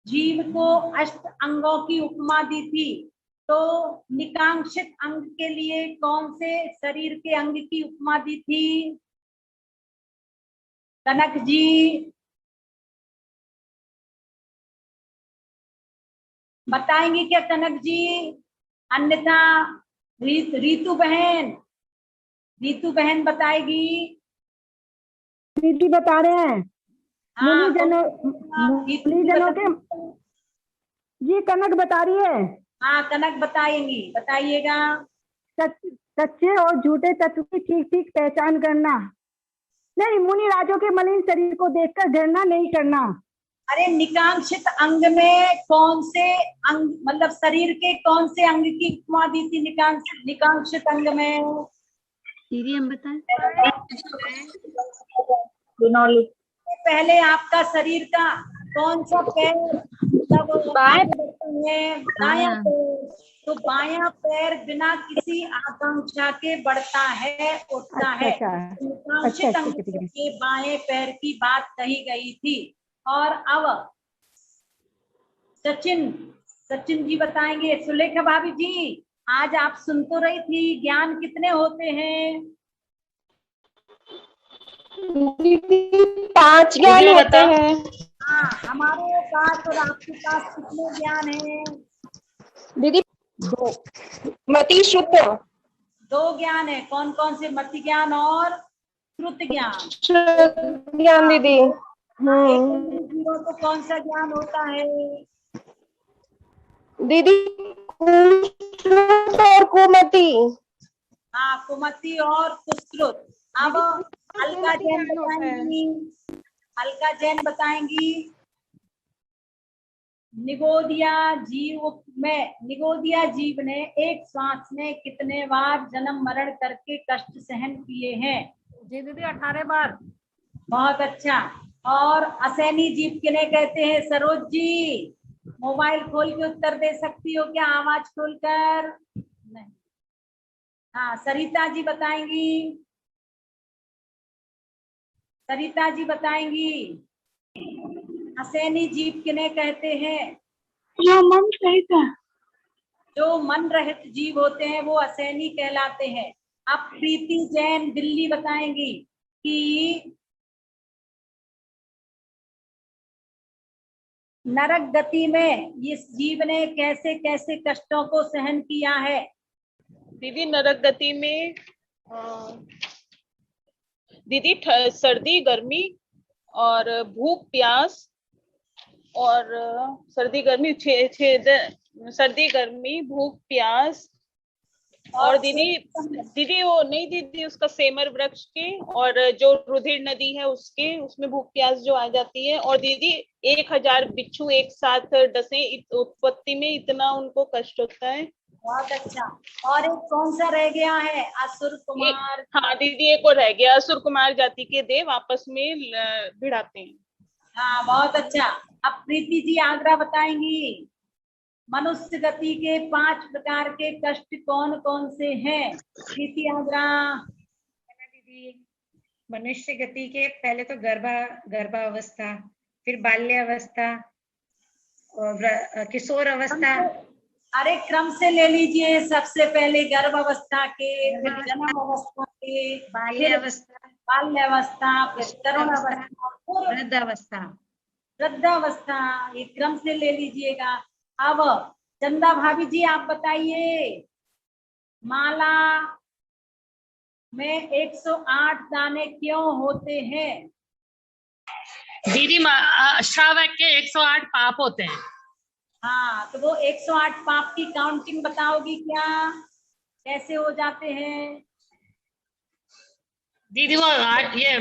S1: जीव को 8 अंगों की उपमा दी थी, तो निकांक्षित अंग के लिए कौन से शरीर के अंग की उपमा दी थी? कनक जी बताएंगी क्या कनक जी? अन्यथा रीतू बहन बताएगी।
S9: दीदी बता रहे हैं।
S1: हाँ,
S9: मुनिजनों के जी कनक बता रही है।
S1: हाँ कनक बताइएगा।
S9: सच्चे और झूठे तत्व की ठीक पहचान करना। नहीं, मुनि राजों के मलिन शरीर को देखकर घृणा नहीं करना।
S1: अरे निकांक्षित अंग में कौन से अंग, मतलब शरीर के कौन से अंग की उपमा दी थी निकांक्षित अंग में?
S7: दीदी हम बताएं।
S1: पहले आपका शरीर का कौन सा पैर है? दायां पैर। तो बायां पैर बिना किसी आकांक्षा के बढ़ता है, उठता है। निकांक्षित अंग के बाएं पैर की बात कही गई थी। और अब सचिन जी बताएंगे। सुलेखा भाभी जी, आज आप सुन तो रही थी, ज्ञान कितने होते हैं?
S10: 5 ज्ञान होते हैं।
S1: हाँ, हमारे पास और आपके पास कितने ज्ञान हैं
S10: दीदी? 2 मति श्रुत
S1: 2 ज्ञान है। कौन कौन से? मति ज्ञान और श्रुत ज्ञान।
S10: ज्ञान दीदी।
S1: जीवों को कौन सा ज्ञान होता है
S10: दीदी? कुश्रुत और कुमति।
S1: हाँ, कुमति और कुश्रुत। अब अलका जैन बताएंगी। निगोदिया जीव ने एक श्वास में कितने बार जन्म मरण करके कष्ट सहन किए हैं? जी दीदी 18 बार। बहुत अच्छा। और असैनी जीव किन्हें कहते हैं? सरोज जी मोबाइल खोल के उत्तर दे सकती हो क्या, आवाज खोलकर? नहीं। हाँ, सरिता जी बताएंगी। असैनी जीव किन्हें कहते हैं? जो मन रहित जीव होते हैं वो असैनी कहलाते हैं। अब प्रीति जैन दिल्ली बताएंगी कि नरक गति में इस जीव ने कैसे कैसे कष्टों को सहन किया है?
S11: दीदी नरक गति में दीदी सर्दी गर्मी और भूख प्यास और सर्दी गर्मी भूख प्यास और दीदी वो नहीं दीदी उसका सेमर वृक्ष के और जो रुधिर नदी है उसमें भूख प्यास जो आ जाती है। और दीदी 1000 बिच्छू एक साथ डसे उत्पत्ति में इतना उनको कष्ट होता है।
S1: बहुत अच्छा। और एक कौन सा रह गया है? असुर कुमार।
S11: हाँ दीदी एक और रह गया, असुर कुमार जाति के देव आपस में भिड़ाते हैं।
S1: हाँ बहुत अच्छा। अब प्रीति जी आगरा बताएंगी। मनुष्य गति के 5 प्रकार के कष्ट कौन कौन से हैं? प्रीति आगरा।
S12: दीदी मनुष्य गति के पहले तो गर्भावस्था, फिर बाल्यावस्था और किशोर अवस्था।
S1: अरे क्रम से ले लीजिए। सबसे पहले गर्भावस्था के, फिर जन्म अवस्था के, बाल्यावस्था, फिर तरुणावस्था, वृद्धावस्था। ये क्रम से ले लीजिएगा। अब चंदा भाभी जी आप बताइए, माला में 108 दाने क्यों होते हैं?
S13: दीदी श्रावक के 108 पाप होते हैं।
S1: हाँ, तो वो 108 पाप की काउंटिंग बताओगी क्या? कैसे हो जाते हैं
S13: दीदी? वो ये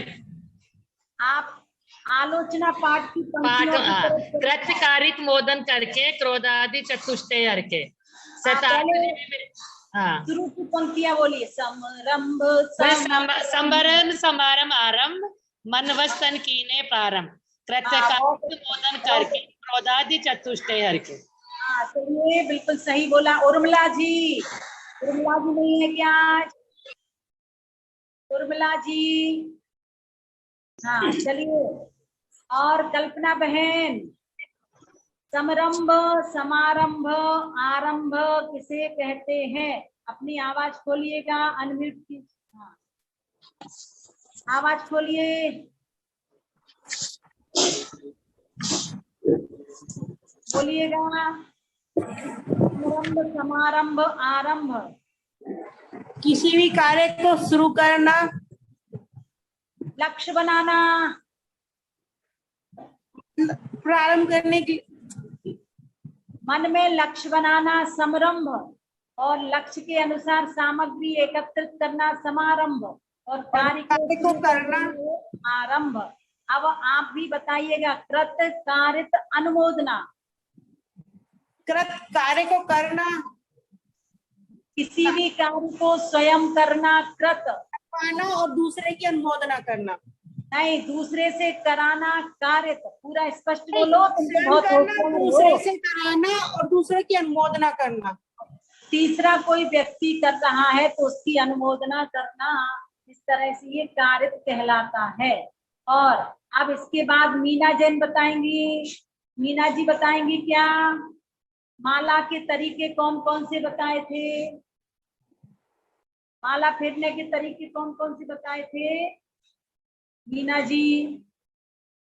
S1: आप आलोचना पाठ की
S13: पाठ
S1: पंक्तियों की तरफ चले
S13: कृत्य कारित मोदन करके क्रोधादि चतुष्टय करके हाँ
S1: शुरू की पंक्तियां बोलिए। समरंभ
S13: संवरण समारंभ आरंभ मन वस्तन कीने प्रारंभ कृत्य कारित मोदन करके क्रोधादि चतुष्टय करके।
S1: हाँ चलिए बिल्कुल सही बोला। उर्मिला जी नहीं है क्या? उर्मिला जी हाँ चलिए। और कल्पना बहन, समरंभ समारंभ आरंभ किसे कहते हैं? अपनी आवाज खोलिएगा, अनम्यूट की हाँ। आवाज खोलिए, बोलिएगा। समरंभ समारंभ आरंभ
S10: किसी भी कार्य को शुरू करना,
S1: लक्ष्य बनाना,
S10: प्रारंभ करने की,
S1: मन में लक्ष्य बनाना समारंभ, और लक्ष्य के अनुसार सामग्री एकत्रित करना समारंभ, और कार्य को करना आरंभ। अब आप भी बताइएगा। कृत कारित अनुमोदना,
S10: कृत कार्य को करना,
S1: किसी भी कार्य को स्वयं करना कृत,
S10: करना और दूसरे की अनुमोदना करना,
S1: नहीं दूसरे से कराना कार्य। पूरा स्पष्ट बोलो,
S10: दूसरे से कराना और दूसरे की अनुमोदना करना।
S1: तीसरा कोई व्यक्ति कर रहा है तो उसकी अनुमोदना करना, इस तरह से ये कार्य कहलाता है। और अब इसके बाद मीना जैन बताएंगी। मीना जी बताएंगी क्या? माला के तरीके कौन कौन से बताए थे? माला फेरने के तरीके कौन कौन से बताए थे मीना जी?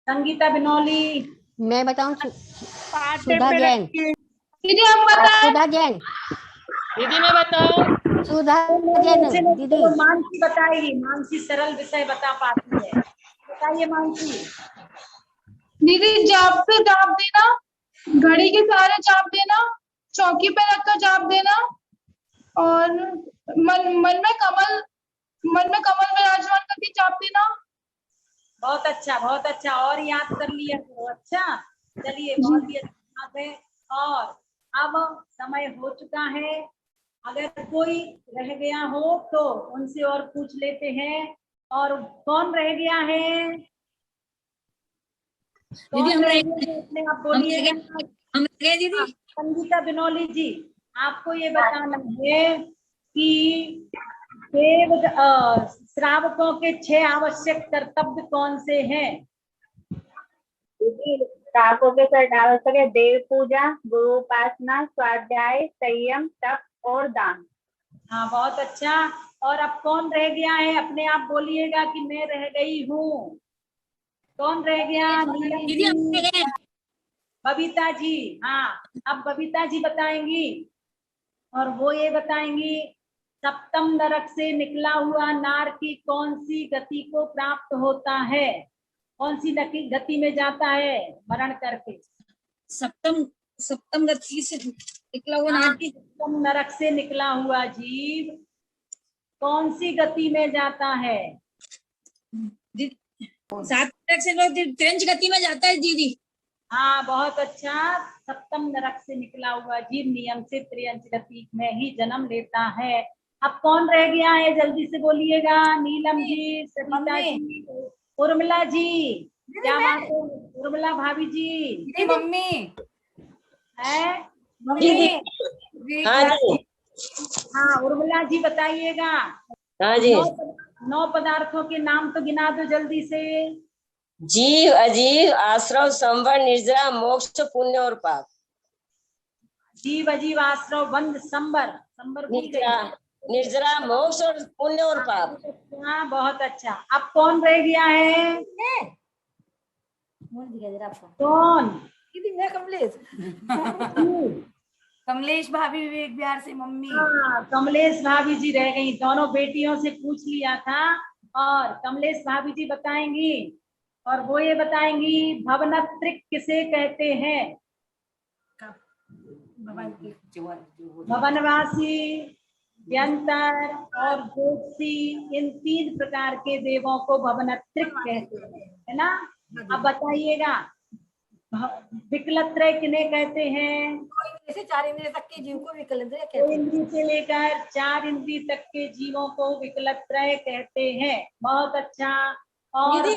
S1: संगीता बिनौली।
S4: मैं बताऊं? सुधा जैन।
S10: दीदी हम बताएं।
S4: सुधा जैन।
S13: दीदी मैं बताऊं?
S4: सुधा जैन दीदी।
S1: मानसी बताएगी। मानसी सरल विषय बता पाती है, बताइए मानसी।
S10: दीदी जाप पे जाप देना, घड़ी के सहारे जाप देना, चौकी पे रखकर जाप देना, और मन में कमल विराजमान करके जाप देना।
S1: बहुत अच्छा, बहुत अच्छा। और याद कर लिया करो। अच्छा चलिए, बहुत ही अच्छा बात है। और अब समय हो चुका है। अगर कोई रह गया हो तो उनसे और पूछ लेते हैं। और कौन रह गया है?
S6: दीदी हम
S1: अपने आप बोलिए।
S6: दीदी
S1: संगीता बिनौली जी, आपको ये बताना है कि देव श्रावकों के 6 आवश्यक कर्तव्य कौन से हैं?
S14: श्रावकों के 6 आवश्यक है: देव पूजा, गुरु उपासना, स्वाध्याय, संयम, तप और दान।
S1: हाँ बहुत अच्छा। और अब कौन रह गया है? अपने आप बोलिएगा कि मैं रह गई हूँ। कौन रह गया? बबीता जी। हाँ अब बबीता जी बताएंगी, और वो ये बताएंगी सप्तम नरक से निकला हुआ नार की कौन सी गति को प्राप्त होता है? कौन सी गति में जाता है मरण करके?
S6: सप्तम गति से निकला हुआ नार की,
S1: सप्तम नरक से निकला हुआ जीव कौन सी गति में जाता है?
S6: 7 नरक से त्रिंच गति में जाता है दीदी।
S1: हाँ बहुत अच्छा। सप्तम नरक से निकला हुआ जीव नियम से त्रियंच गति में ही जन्म लेता है। अब कौन रह गया है? जल्दी से बोलिएगा। नीलम जी, सरिता जी, उर्मिला जी। क्या बात है उर्मिला भाभी जी?
S6: मम्मी
S1: है
S6: मम्मी।
S1: हाँ उर्मिला जी बताइएगा।
S15: हाँ जी।
S1: 9 पदार्थों के नाम तो गिना दो जल्दी से।
S15: जीव, अजीव, आश्रव, संवर, निर्जरा, मोक्ष, पुण्य और पाप।
S1: जीव, अजीव, आश्रव, बंध, संवर,
S15: निर्जरा, मोक्ष और पुण्य और पाप।
S1: हाँ बहुत अच्छा। अब कौन रह गया है? कौन?
S6: मैं कमलेश। कमलेश भाभी विवेक बिहार से मम्मी।
S1: हाँ कमलेश भाभी जी रह गई। दोनों बेटियों से पूछ लिया था, और कमलेश भाभी जी बताएंगी। और वो ये बताएंगी भवनत्रिक किसे कहते हैं? भवनवासी, व्यंतर और ज्योतिषी, इन 3 प्रकार के देवों को भवनत्रिक कहते हैं, है ना? अब बताइएगा विकलत्रय किन्हें कहते हैं?
S4: जैसे 4 इंद्रिय तक के जीव को विकलत्रय कहते
S1: दो
S4: हैं।
S1: इंद्रिय से लेकर 4 इंद्रिय तक के जीवों को विकलत्रय कहते हैं। बहुत अच्छा। और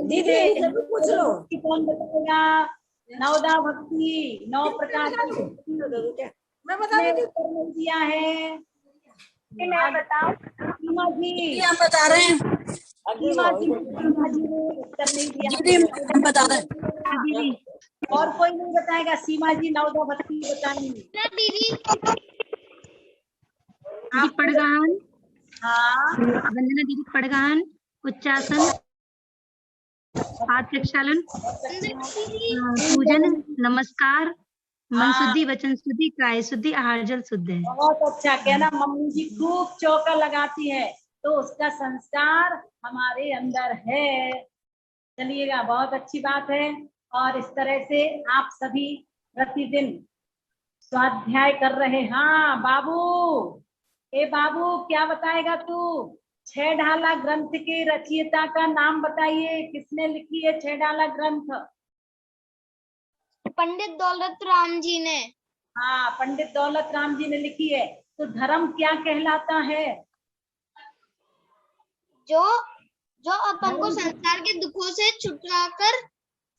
S4: दीदी पूछ लो।
S1: कौन बताएगा? नवदा भक्ति, 9 प्रकार की भक्ति
S4: मैं बता
S1: ने उत्तर नहीं दिया है।
S14: मैं बताऊं?
S1: सीमा जी
S4: हम बता रहे हैं।
S1: सीमा जी ने उत्तर नहीं दिया।
S4: हम बता रहे हैं
S1: दीदी और कोई नहीं बताएगा? सीमा जी नवदा भक्ति बताएंगी।
S10: दीदी
S7: दीदी पड़गान,
S1: हाँ
S7: वंदना दीदी पड़गान, उच्चासन, हाथ प्रक्षालन, पूजन, नमस्कार, मन शुद्धि, वचन शुद्धि, काय शुद्धि, आहार जल शुद्ध है।
S1: बहुत अच्छा। कहना मम्मी जी खूब चौका लगाती है तो उसका संस्कार हमारे अंदर है। चलिएगा, बहुत अच्छी बात है। और इस तरह से आप सभी प्रतिदिन स्वाध्याय कर रहे। हाँ बाबू, ए बाबू क्या बताएगा तू? 6 ढाला ग्रंथ के रचयिता का नाम बताइए। किसने लिखी है 6 ढाला ग्रंथ?
S10: पंडित दौलत राम जी ने।
S1: हाँ, पंडित दौलत राम जी ने लिखी है। तो धर्म क्या कहलाता है?
S10: जो अपन को संसार के दुखों से छुटकाकर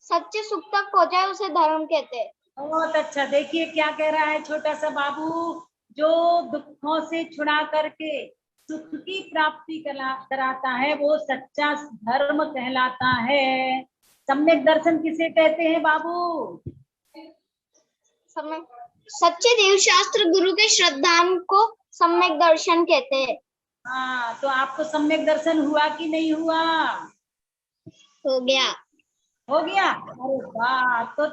S10: सच्चे सुख तक पहुंचाए उसे धर्म कहते हैं।
S1: बहुत अच्छा। देखिए क्या कह रहा है छोटा सा बाबू, जो दुखों से छुड़ा करके सुख की प्राप्ति कराता है वो सच्चा धर्म कहलाता है। सम्यक दर्शन किसे कहते हैं बाबू?
S10: सच्चे देव शास्त्र गुरु के श्रद्धान को सम्यक दर्शन कहते हैं।
S1: हाँ, तो आपको सम्यक दर्शन हुआ कि नहीं हुआ?
S10: हो गया।
S1: हो गया? अरे वाह, तो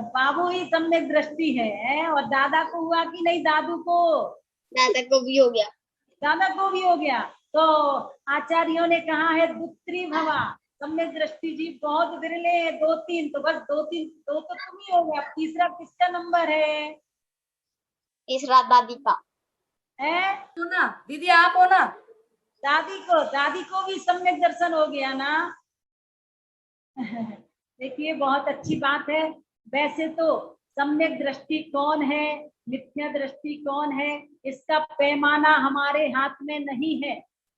S1: बाबू ही सम्यक दृष्टि है। और दादा को हुआ कि नहीं? दादू को?
S10: दादा को भी हो गया।
S1: दादा को भी हो गया। तो आचार्यों ने कहा है दुत्री भवा, सम्यक दृष्टि जी बहुत विरले हैं। 2-3 तो बस 2-3 तो तुम ही हो गया। तीसरा किसका नंबर है?
S10: तीसरा दादी का
S1: है।
S4: तो ना दीदी आप हो ना?
S1: दादी को भी सम्यक दर्शन हो गया ना। देखिए बहुत अच्छी बात है। वैसे तो सम्यक दृष्टि कौन है, मिथ्या दृष्टि कौन है, इसका पैमाना हमारे हाथ में नहीं है,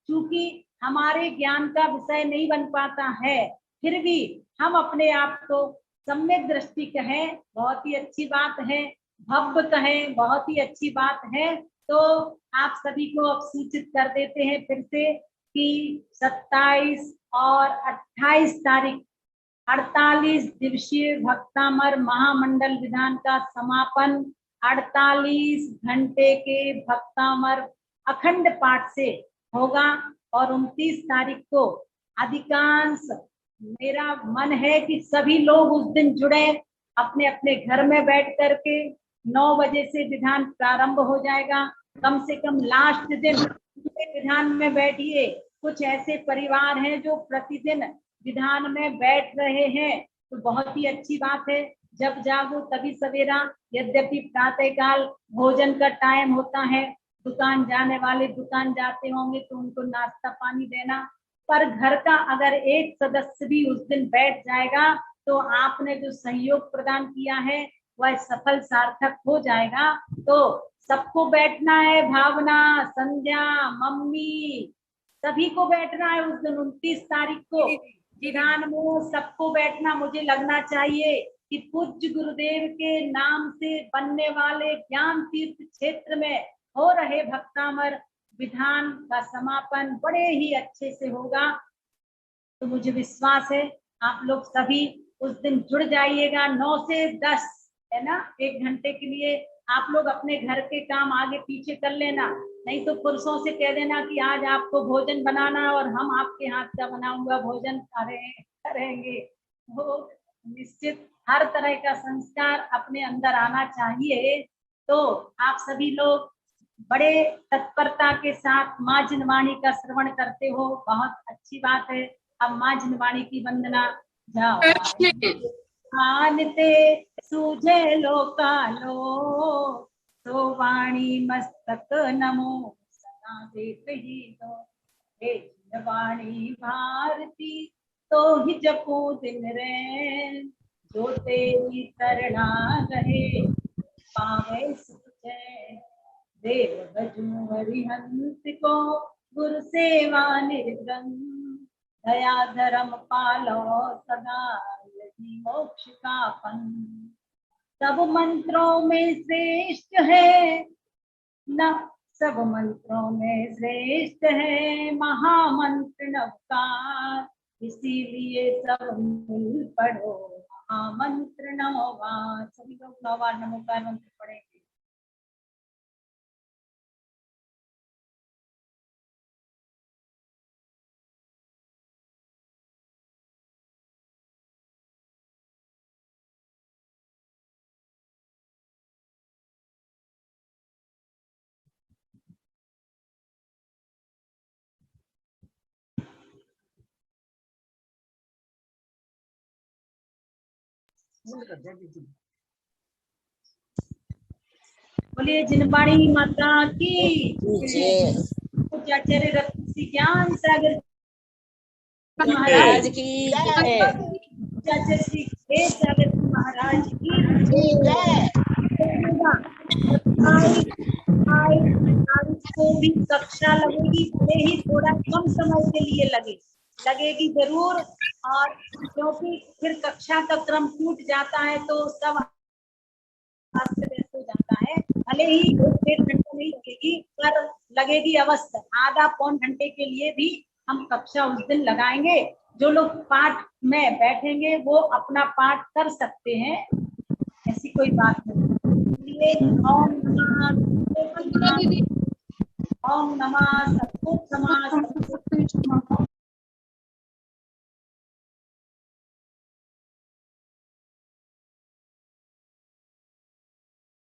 S1: क्योंकि हमारे ज्ञान का विषय नहीं बन पाता है। फिर भी हम अपने आप को सम्यक दृष्टि कहें, बहुत ही अच्छी बात है। भव्य कहें, बहुत ही अच्छी बात है। तो आप सभी को अब सूचित कर देते हैं फिर से कि 27 और 28 तारीख 48 दिवसीय भक्तामर महामंडल विधान का समापन 48 घंटे के भक्तामर अखंड पाठ से होगा। और 29 तारीख को अधिकांश, मेरा मन है कि सभी लोग उस दिन जुड़े। अपने अपने घर में बैठ करके 9 बजे से विधान प्रारंभ हो जाएगा। कम से कम लास्ट दिन विधान में बैठिए। कुछ ऐसे परिवार हैं जो प्रतिदिन विधान में बैठ रहे हैं, तो बहुत ही अच्छी बात है। जब जागो तभी सवेरा। यद्यपि प्रातः काल भोजन का टाइम होता है, दुकान जाने वाले दुकान जाते होंगे तो उनको नाश्ता पानी देना, पर घर का अगर एक सदस्य भी उस दिन बैठ जाएगा तो आपने जो सहयोग प्रदान किया है वह सफल सार्थक हो जाएगा। तो सबको बैठना है। भावना, संध्या, मम्मी, सभी को बैठना है उस दिन 29 तारीख को विधान में। सबको बैठना। मुझे लगना चाहिए कि पूज्य गुरुदेव के नाम से बनने वाले ज्ञान तीर्थ क्षेत्र में हो रहे भक्तामर विधान का समापन बड़े ही अच्छे से होगा। तो मुझे विश्वास है आप लोग सभी उस दिन जुड़ जाइएगा। 9 से 10 है ना, 1 घंटे के लिए आप लोग अपने घर के काम आगे पीछे कर लेना। नहीं तो पुरुषों से कह देना कि आज आपको भोजन बनाना और हम आपके हाथ का बना हुआ भोजन करेंगे। वो निश्चित हर तरह का संस्कार अपने अंदर आना चाहिए। तो आप सभी लोग बड़े तत्परता के साथ माँ जिनवाणी का श्रवण करते हो, बहुत अच्छी बात है। अब माँ जिनवाणी की वंदना। जाओ आनते सूझे लोकालो, तो वाणी मस्तक नमो सना देत ही दो। हे जिनवाणी भारती तो ही जपो दिन रैन, जो तेरी शरणा रहे पावे सुख चैन। देव भजू हरिहंस को गुरु सेवा निर्गम, दया धर्म पालो सदा यही मोक्ष का फल। सब मंत्रों में श्रेष्ठ है न, सब मंत्रों में श्रेष्ठ है महामंत्र नवकार, इसीलिए सब मिल पढ़ो महामंत्र नववार। सभी लोग नववार नमोकार मंत्र पढ़ेंगे। बोलिए जिनवाणी माता की आचार्य रत्न ज्ञान सागर महाराज की आचार्य श्री सागर महाराज की को भी कक्षा लगेगी, भले ही थोड़ा कम समय के लिए लगेगी जरूर। और क्योंकि फिर कक्षा का क्रम टूट जाता है तो सब अस्त व्यस्त हो जाता है। भले ही 1-1.5 घंटा नहीं लगेगी पर लगेगी अवश्य। आधा पौन घंटे के लिए भी हम कक्षा उस दिन लगाएंगे। जो लोग पाठ में बैठेंगे वो अपना पाठ कर सकते हैं, ऐसी कोई बात नहीं। ओम नमः सतगुरु